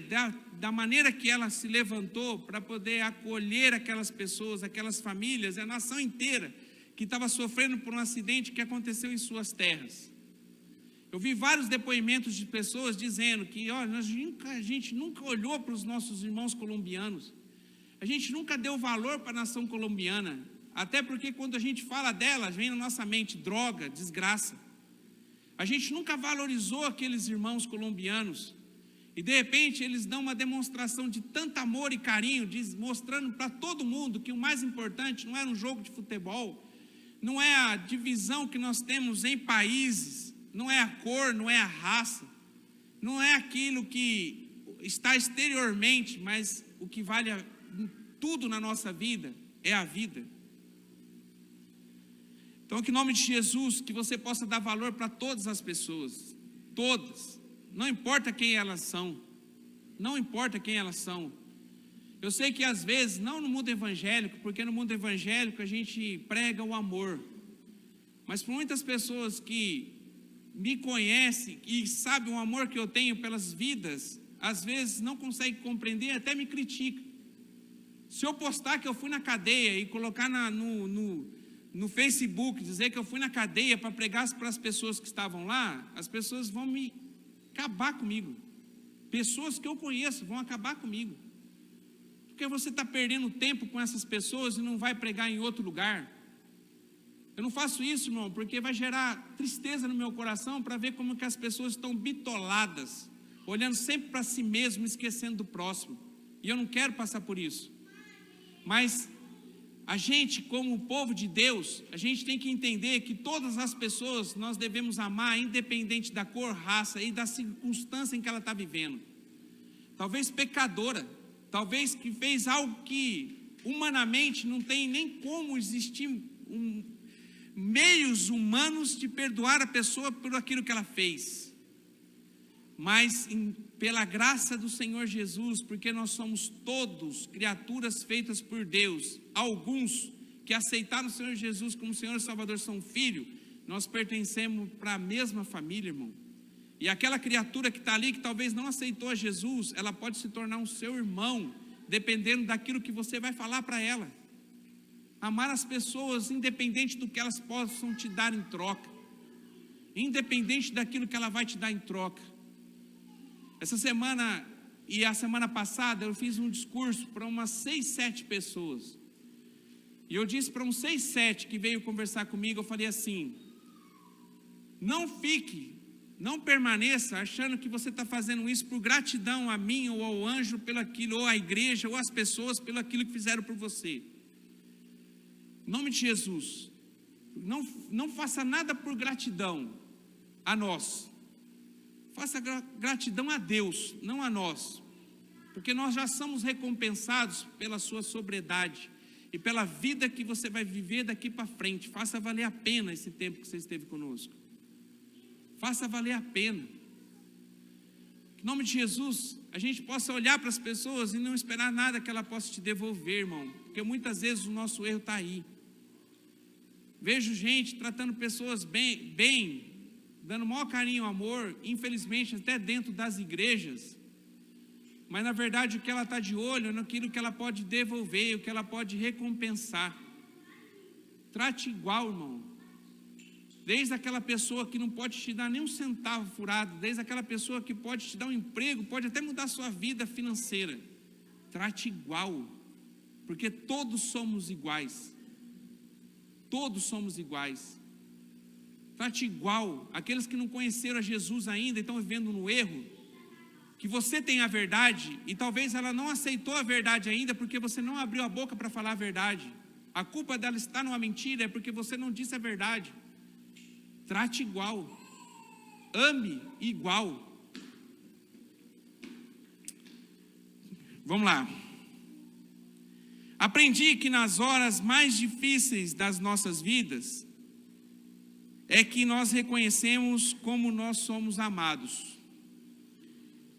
da maneira que ela se levantou, para poder acolher aquelas pessoas, aquelas famílias, a nação inteira que estava sofrendo por um acidente que aconteceu em suas terras. Eu vi vários depoimentos de pessoas dizendo que olha, a gente nunca olhou para os nossos irmãos colombianos, a gente nunca deu valor para a nação colombiana, até porque quando a gente fala delas, vem na nossa mente droga, desgraça. A gente nunca valorizou aqueles irmãos colombianos, e de repente eles dão uma demonstração de tanto amor e carinho, mostrando para todo mundo que o mais importante não era um jogo de futebol, não é a divisão que nós temos em países, não é a cor, não é a raça, não é aquilo que está exteriormente, mas o que vale tudo na nossa vida é a vida. Então, que em nome de Jesus, que você possa dar valor para todas as pessoas, todas, não importa quem elas são, não importa quem elas são. Eu sei que às vezes, não no mundo evangélico, porque no mundo evangélico a gente prega o amor, mas para muitas pessoas que me conhecem e sabem o amor que eu tenho pelas vidas, às vezes não conseguem compreender, até me criticam. Se eu postar que eu fui na cadeia e colocar no Facebook, dizer que eu fui na cadeia para pregar para as pessoas que estavam lá, as pessoas vão me acabar comigo. Pessoas que eu conheço vão acabar comigo. Porque você está perdendo tempo com essas pessoas e não vai pregar em outro lugar. Eu não faço isso, irmão, porque vai gerar tristeza no meu coração para ver como que as pessoas estão bitoladas, olhando sempre para si mesmo, esquecendo do próximo. E eu não quero passar por isso. Mas a gente, como o povo de Deus, a gente tem que entender que todas as pessoas nós devemos amar, independente da cor, raça e da circunstância em que ela está vivendo. Talvez pecadora, talvez que fez algo que humanamente não tem nem como existir meios humanos de perdoar a pessoa por aquilo que ela fez. Mas pela graça do Senhor Jesus, porque nós somos todos criaturas feitas por Deus, alguns que aceitaram o Senhor Jesus como Senhor e Salvador são filhos, nós pertencemos para a mesma família, irmão. E aquela criatura que está ali, que talvez não aceitou a Jesus, ela pode se tornar um seu irmão, dependendo daquilo que você vai falar para ela. Amar as pessoas, independente do que elas possam te dar em troca, independente daquilo que ela vai te dar em troca. Essa semana e a semana passada eu fiz um discurso para umas 6, 7 pessoas. E eu disse para uns 6, 7 que veio conversar comigo, eu falei assim: não permaneça achando que você está fazendo isso por gratidão a mim ou ao anjo pelo aquilo, ou à igreja, ou às pessoas pelo aquilo que fizeram por você. Em nome de Jesus, não faça nada por gratidão a nós. Faça gratidão a Deus, não a nós, porque nós já somos recompensados pela sua sobriedade e pela vida que você vai viver daqui para frente. Faça valer a pena esse tempo que você esteve conosco. Faça valer a pena. Em nome de Jesus, a gente possa olhar para as pessoas e não esperar nada que ela possa te devolver, irmão, porque muitas vezes o nosso erro está aí. Vejo gente tratando pessoas bem, dando maior carinho e amor, infelizmente até dentro das igrejas, mas na verdade o que ela está de olho é naquilo que ela pode devolver, o que ela pode recompensar. Trate igual, irmão, desde aquela pessoa que não pode te dar nem um centavo furado, desde aquela pessoa que pode te dar um emprego, pode até mudar a sua vida financeira. Trate igual, porque todos somos iguais. Todos somos iguais. Trate igual. Aqueles que não conheceram a Jesus ainda e estão vivendo no erro, que você tem a verdade e talvez ela não aceitou a verdade ainda porque você não abriu a boca para falar a verdade. A culpa dela está numa mentira, é porque você não disse a verdade. Trate igual. Ame igual. Vamos lá. Aprendi que nas horas mais difíceis das nossas vidas é que nós reconhecemos como nós somos amados.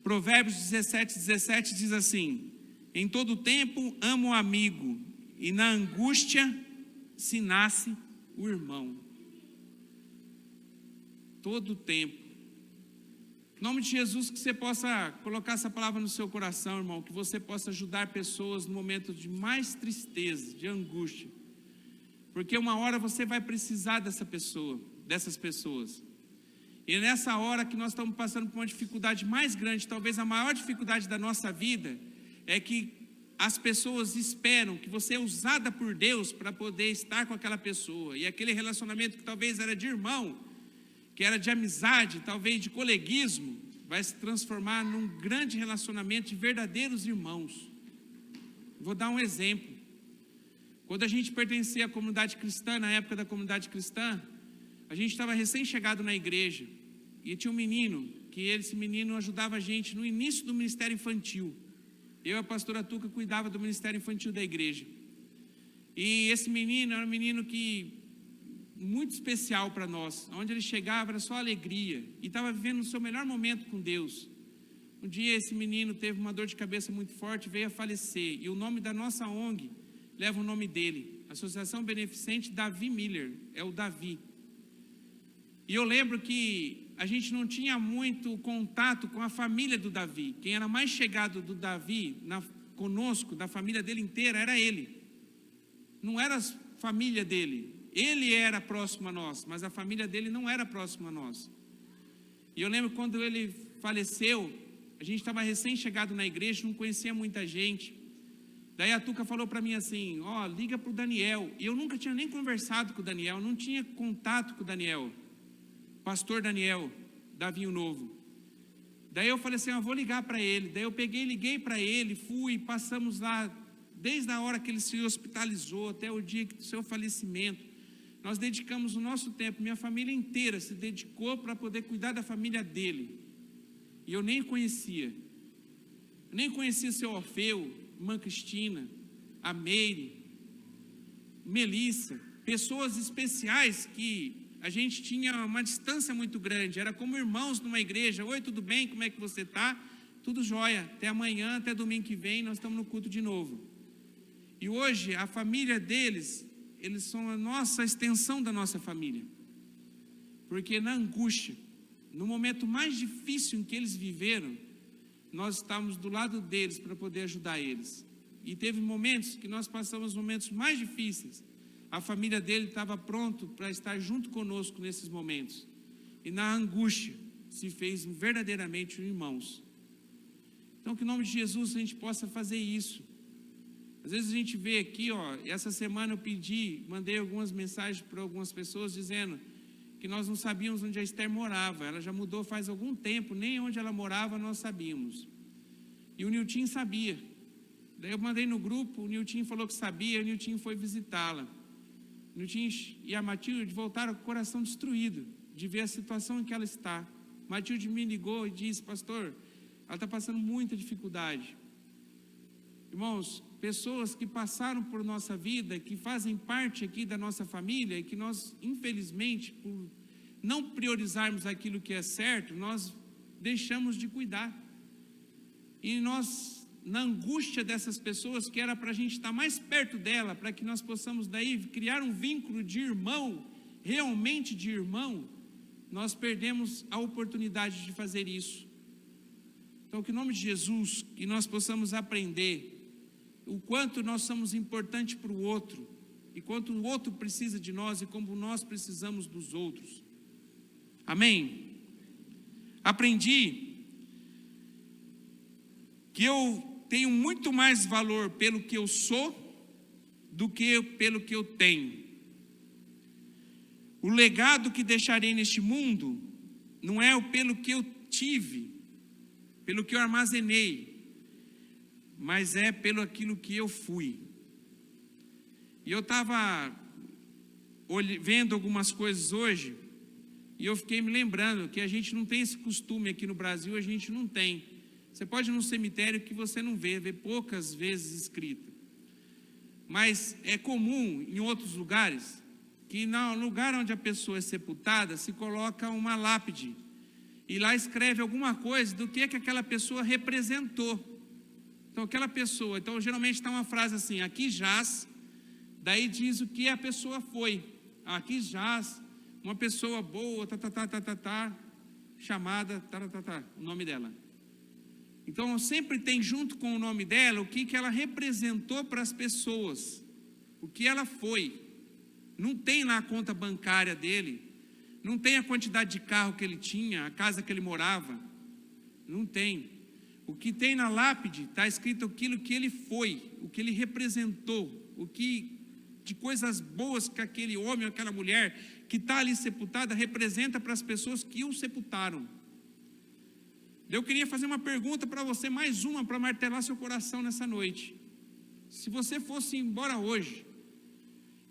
Provérbios 17 diz assim: em todo tempo amo o amigo, e na angústia se nasce o irmão. Todo tempo. Em nome de Jesus, que você possa colocar essa palavra no seu coração, irmão, que você possa ajudar pessoas no momento de mais tristeza, de angústia. porque uma hora você vai precisar dessas pessoas. E nessa hora que nós estamos passando por uma dificuldade mais grande, talvez a maior dificuldade da nossa vida, é que as pessoas esperam que você é usada por Deus para poder estar com aquela pessoa. E aquele relacionamento que talvez era de irmão, que era de amizade, talvez de coleguismo, vai se transformar num grande relacionamento de verdadeiros irmãos. Vou dar um exemplo. Quando a gente pertencia à comunidade cristã, na época da comunidade cristã, a gente estava recém-chegado na igreja, e tinha um menino, que esse menino ajudava a gente no início do ministério infantil. Eu e a pastora Tuca cuidava do ministério infantil da igreja. E esse menino era um menino muito especial para nós. Onde ele chegava era só alegria, e estava vivendo o seu melhor momento com Deus. Um dia esse menino teve uma dor de cabeça muito forte, veio a falecer, e o nome da nossa ONG leva o nome dele, Associação Beneficente Davi Miller, é o Davi. E eu lembro que a gente não tinha muito contato com a família do Davi. Quem era mais chegado do Davi conosco, da família dele inteira, era ele. Não era a família dele. Ele era próximo a nós, mas a família dele não era próxima a nós. E eu lembro quando ele faleceu, a gente estava recém-chegado na igreja, não conhecia muita gente. Daí a Tuca falou para mim assim, liga para o Daniel. E eu nunca tinha nem conversado com o Daniel, não tinha contato com o Daniel. Pastor Daniel, Davinho Novo. Daí eu falei assim, vou ligar para ele. Daí eu liguei para ele, passamos lá, desde a hora que ele se hospitalizou, até o dia do seu falecimento. Nós dedicamos o nosso tempo, minha família inteira se dedicou para poder cuidar da família dele. E eu nem conhecia seu Orfeu, irmã Cristina, a Meire, Melissa, pessoas especiais que a gente tinha uma distância muito grande, era como irmãos numa igreja. Oi, tudo bem? Como é que você está? Tudo jóia, até amanhã, até domingo que vem, nós estamos no culto de novo. E hoje, a família deles, eles são a nossa extensão da nossa família. Porque na angústia, no momento mais difícil em que eles viveram, nós estávamos do lado deles para poder ajudar eles. E teve momentos que nós passamos momentos mais difíceis. A família dele estava pronto para estar junto conosco nesses momentos. E na angústia se fez verdadeiramente irmãos. Então que em nome de Jesus a gente possa fazer isso. Às vezes a gente vê aqui, essa semana eu mandei algumas mensagens para algumas pessoas dizendo que nós não sabíamos onde a Esther morava. Ela já mudou faz algum tempo, nem onde ela morava nós sabíamos. E o Nilton sabia. Daí eu mandei no grupo, o Nilton falou que sabia, o Nilton foi visitá-la. O Nilton e a Matilde voltaram com o coração destruído de ver a situação em que ela está. Matilde me ligou e disse, pastor, ela está passando muita dificuldade. Irmãos, pessoas que passaram por nossa vida, que fazem parte aqui da nossa família, e que nós, infelizmente, por não priorizarmos aquilo que é certo, nós deixamos de cuidar. E nós, na angústia dessas pessoas, que era para a gente estar mais perto dela, para que nós possamos daí criar um vínculo de irmão, realmente de irmão, nós perdemos a oportunidade de fazer isso. Então, que em nome de Jesus, que nós possamos aprender o quanto nós somos importantes para o outro, e quanto o outro precisa de nós, e como nós precisamos dos outros. Amém? Aprendi que eu tenho muito mais valor pelo que eu sou, do que pelo que eu tenho. O legado que deixarei neste mundo, não é pelo que eu tive, pelo que eu armazenei, mas é pelo aquilo que eu fui. E eu estava vendo algumas coisas hoje, e eu fiquei me lembrando que a gente não tem esse costume aqui no Brasil, a gente não tem. Você pode ir num cemitério que você não vê poucas vezes escrito. Mas é comum em outros lugares, que no lugar onde a pessoa é sepultada, se coloca uma lápide, e lá escreve alguma coisa do que aquela pessoa representou. Então aquela pessoa, geralmente está uma frase assim, aqui jaz, daí diz o que a pessoa foi. Aqui jaz uma pessoa boa, chamada, o nome dela. Então sempre tem junto com o nome dela o que ela representou para as pessoas, o que ela foi. Não tem lá a conta bancária dele, não tem a quantidade de carro que ele tinha, a casa que ele morava, não tem. O que tem na lápide está escrito aquilo que ele foi, o que ele representou, o que de coisas boas que aquele homem ou aquela mulher que está ali sepultada representa para as pessoas que o sepultaram. Eu queria fazer uma pergunta para você, mais uma, para martelar seu coração nessa noite. Se você fosse embora hoje,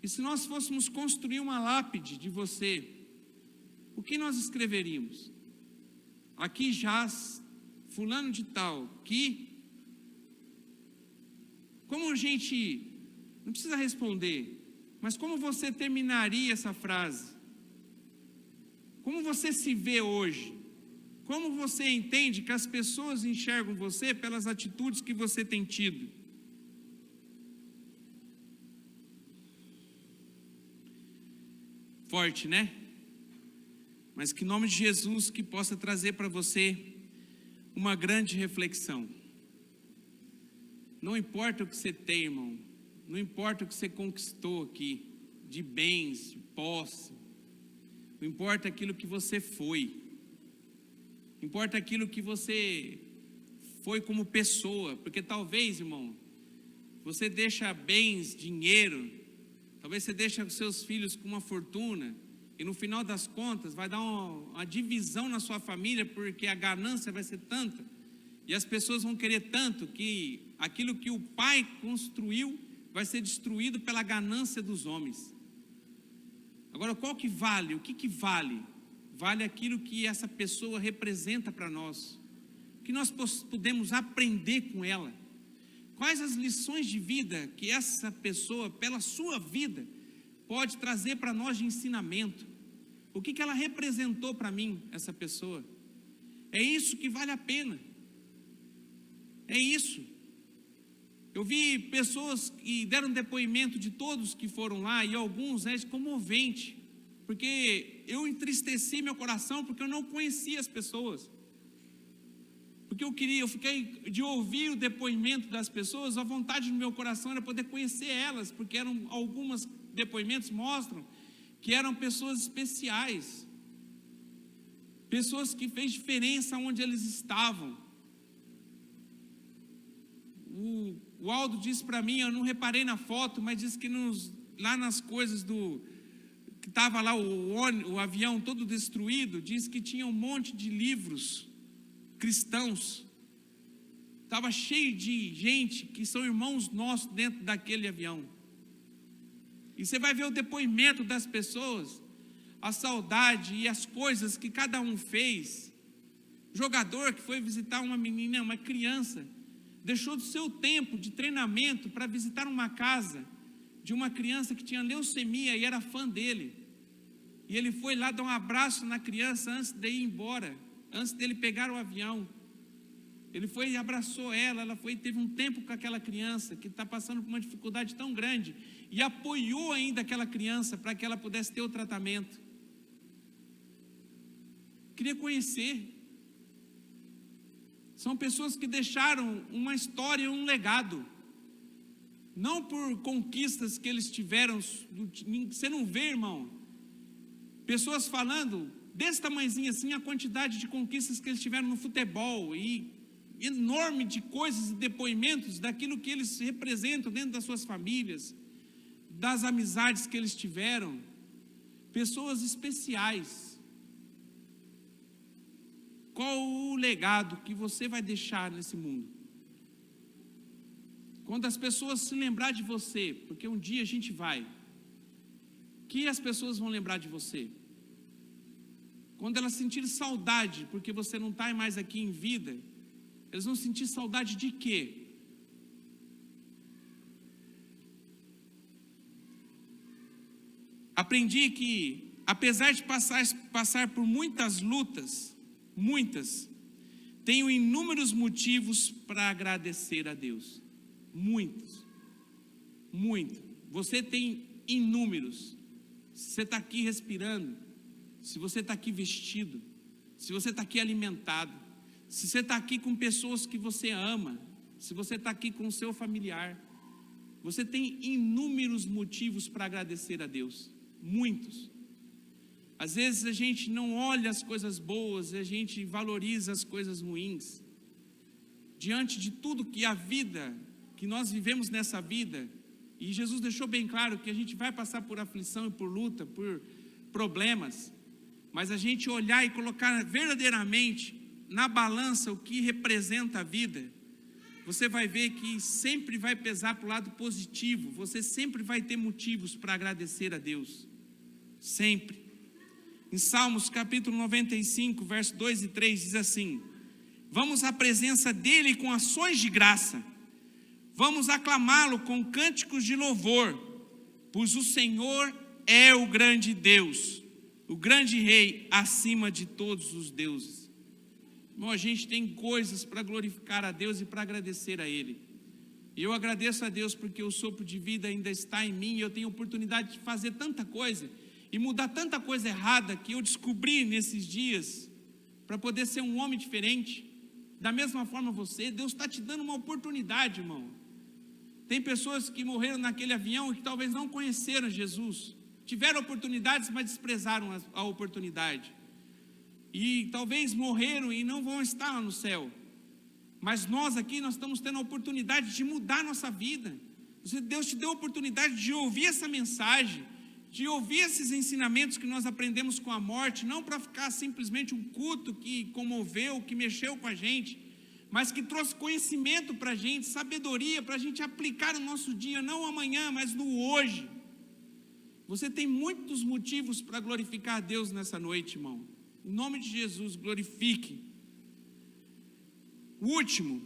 e se nós fôssemos construir uma lápide de você, o que nós escreveríamos? Aqui jaz fulano de tal, que... Como a gente... Não precisa responder, mas como você terminaria essa frase? Como você se vê hoje? Como você entende que as pessoas enxergam você pelas atitudes que você tem tido? Forte, né? Mas que em nome de Jesus que possa trazer para você uma grande reflexão. Não importa o que você tem, irmão. Não importa o que você conquistou aqui, de bens, de posse. Não importa aquilo que você foi. Importa aquilo que você foi como pessoa. Porque talvez, irmão, você deixa bens, dinheiro. Talvez você deixe os seus filhos com uma fortuna. E no final das contas vai dar uma divisão na sua família. Porque a ganância vai ser tanta. E as pessoas vão querer tanto que aquilo que o pai construiu vai ser destruído pela ganância dos homens. Agora, qual que vale? O que vale? Vale aquilo que essa pessoa representa para nós. O que nós podemos aprender com ela. Quais as lições de vida que essa pessoa, pela sua vida, pode trazer para nós de ensinamento. O que ela representou para mim, essa pessoa. É isso que vale a pena. É isso. Eu vi pessoas que deram depoimento de todos que foram lá, e alguns comovente, porque eu entristeci meu coração, porque eu não conhecia as pessoas. Porque eu fiquei de ouvir o depoimento das pessoas, a vontade no meu coração era poder conhecer elas, porque alguns depoimentos mostram que eram pessoas especiais, pessoas que fez diferença onde eles estavam. O Aldo disse para mim, eu não reparei na foto, mas disse que lá nas coisas que estava lá o avião todo destruído, disse que tinha um monte de livros cristãos. Estava cheio de gente que são irmãos nossos dentro daquele avião. E você vai ver o depoimento das pessoas, a saudade e as coisas que cada um fez. Jogador que foi visitar uma menina, uma criança, deixou do seu tempo de treinamento para visitar uma casa de uma criança que tinha leucemia e era fã dele. E ele foi lá dar um abraço na criança antes de ir embora, antes dele pegar o avião. Ele foi e abraçou ela teve um tempo com aquela criança que está passando por uma dificuldade tão grande e apoiou ainda aquela criança para que ela pudesse ter o tratamento. Queria conhecer. São pessoas que deixaram uma história, um legado. Não por conquistas que eles tiveram. Você não vê, irmão, pessoas falando desse tamanhozinho assim, a quantidade de conquistas que eles tiveram no futebol, e enorme de coisas e depoimentos daquilo que eles representam dentro das suas famílias, das amizades que eles tiveram. Pessoas especiais. Qual o legado que você vai deixar nesse mundo? Quando as pessoas se lembrar de você, porque um dia a gente vai, que as pessoas vão lembrar de você? Quando elas sentirem saudade, porque você não está mais aqui em vida, eles vão sentir saudade de quê? Aprendi que, apesar de passar por muitas lutas, tenho inúmeros motivos para agradecer a Deus. Muitos. Você tem inúmeros. Se você está aqui respirando, se você está aqui vestido, se você está aqui alimentado, se você está aqui com pessoas que você ama, se você está aqui com o seu familiar, você tem inúmeros motivos para agradecer a Deus, muitos. Às vezes a gente não olha as coisas boas, a gente valoriza as coisas ruins. Diante de tudo que a vida, que nós vivemos nessa vida, e Jesus deixou bem claro que a gente vai passar por aflição e por luta, por problemas, mas a gente olhar e colocar verdadeiramente na balança o que representa a vida, você vai ver que sempre vai pesar para o lado positivo, você sempre vai ter motivos para agradecer a Deus, sempre. Em Salmos capítulo 95, verso 2 e 3 diz assim: vamos à presença dele com ações de graça, vamos aclamá-lo com cânticos de louvor, pois o Senhor é o grande Deus, o grande Rei acima de todos os deuses. Irmão, a gente tem coisas para glorificar a Deus e para agradecer a Ele. E eu agradeço a Deus porque o sopro de vida ainda está em mim, e eu tenho oportunidade de fazer tanta coisa e mudar tanta coisa errada que eu descobri nesses dias, para poder ser um homem diferente. Da mesma forma Deus está te dando uma oportunidade, irmão. Tem pessoas que morreram naquele avião e que talvez não conheceram Jesus, tiveram oportunidades, mas desprezaram a oportunidade, e talvez morreram e não vão estar lá no céu. Mas nós aqui, nós estamos tendo a oportunidade de mudar a nossa vida. Deus te deu a oportunidade de ouvir essa mensagem, de ouvir esses ensinamentos que nós aprendemos com a morte, não para ficar simplesmente um culto que comoveu, que mexeu com a gente, mas que trouxe conhecimento para a gente, sabedoria para a gente aplicar no nosso dia, não amanhã, mas no hoje. Você tem muitos motivos para glorificar a Deus nessa noite, irmão. Em nome de Jesus, glorifique. O último,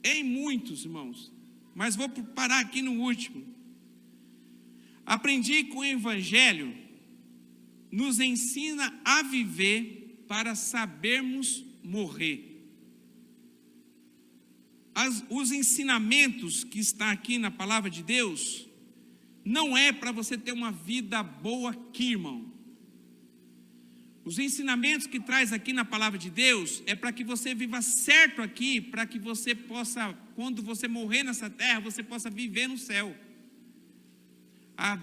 em muitos, irmãos, mas vou parar aqui no último. Aprendi que o Evangelho nos ensina a viver para sabermos morrer. Os ensinamentos que está aqui na palavra de Deus, não é para você ter uma vida boa aqui, irmão. Os ensinamentos que traz aqui na palavra de Deus é para que você viva certo aqui, para que você possa, quando você morrer nessa terra, você possa viver no céu.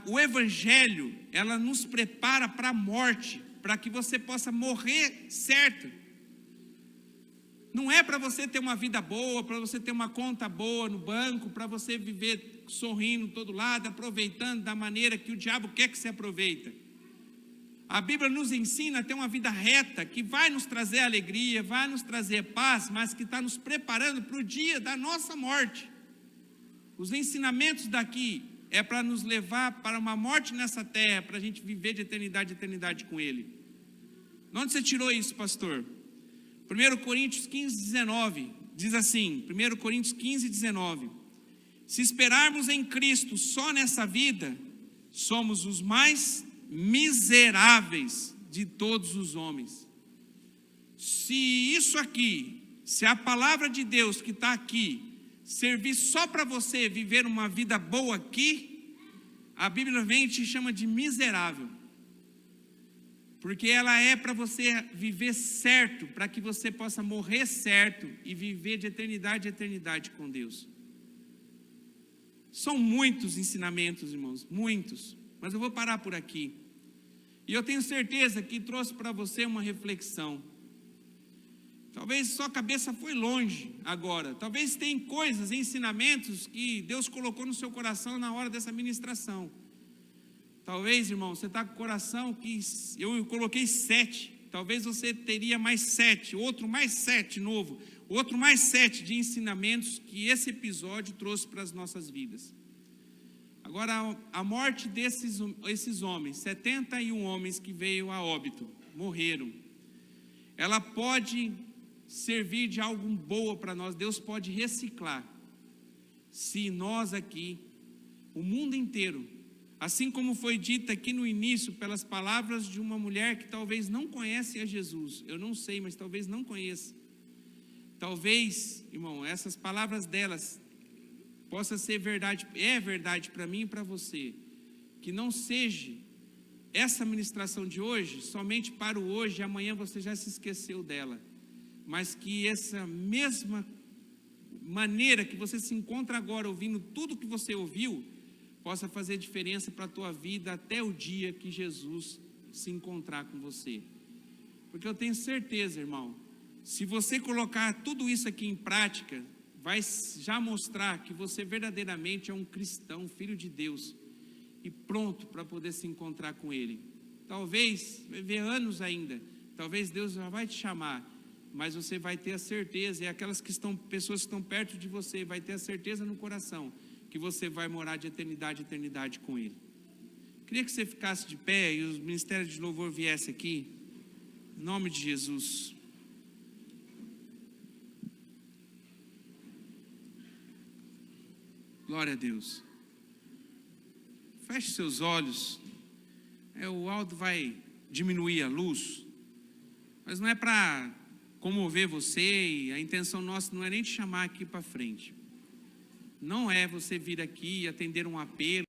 O Evangelho, ela nos prepara para a morte, para que você possa morrer certo. Não é para você ter uma vida boa, para você ter uma conta boa no banco, para você viver sorrindo todo lado, aproveitando da maneira que o diabo quer que você aproveita. A Bíblia nos ensina a ter uma vida reta, que vai nos trazer alegria, vai nos trazer paz, mas que está nos preparando para o dia da nossa morte. Os ensinamentos daqui é para nos levar para uma morte nessa terra, para a gente viver de eternidade com Ele. De onde você tirou isso, pastor? 1 Coríntios 15, 19, diz assim, 1 Coríntios 15, 19, se esperarmos em Cristo só nessa vida, somos os mais miseráveis de todos os homens. Se isso aqui, se a palavra de Deus que está aqui, servir só para você viver uma vida boa aqui, a Bíblia vem e te chama de miserável. Porque ela é para você viver certo, para que você possa morrer certo e viver de eternidade a eternidade com Deus. São muitos ensinamentos, irmãos, muitos, mas eu vou parar por aqui. E eu tenho certeza que trouxe para você uma reflexão. Talvez sua cabeça foi longe agora, talvez tem coisas, ensinamentos que Deus colocou no seu coração na hora dessa ministração. Talvez, irmão, você está com o coração que eu coloquei 7. Talvez você teria mais 7, outro mais 7 novo, outro mais 7 de ensinamentos que esse episódio trouxe para as nossas vidas. Agora, a morte esses homens, 71 homens que veio a óbito, morreram, ela pode servir de algo boa para nós. Deus pode reciclar, se nós aqui, o mundo inteiro, assim como foi dito aqui no início, pelas palavras de uma mulher que talvez não conhece a Jesus, eu não sei, mas talvez não conheça. Talvez, irmão, essas palavras delas possa ser verdade, é verdade para mim e para você, que não seja essa ministração de hoje somente para o hoje, amanhã você já se esqueceu dela, mas que essa maneira que você se encontra agora ouvindo tudo que você ouviu, possa fazer diferença para a tua vida até o dia que Jesus se encontrar com você. Porque eu tenho certeza, irmão, se você colocar tudo isso aqui em prática, vai já mostrar que você verdadeiramente é um cristão, filho de Deus, e pronto para poder se encontrar com Ele. Talvez, vai ver anos ainda, talvez Deus já vai te chamar, mas você vai ter a certeza, e aquelas pessoas que estão perto de você, vai ter a certeza no coração, que você vai morar de eternidade em eternidade com Ele. Queria que você ficasse de pé e os ministérios de louvor viessem aqui, em nome de Jesus. Glória a Deus. Feche seus olhos. O Aldo vai diminuir a luz, mas não é para comover você, e a intenção nossa não é nem te chamar aqui para frente. Não é você vir aqui e atender um apelo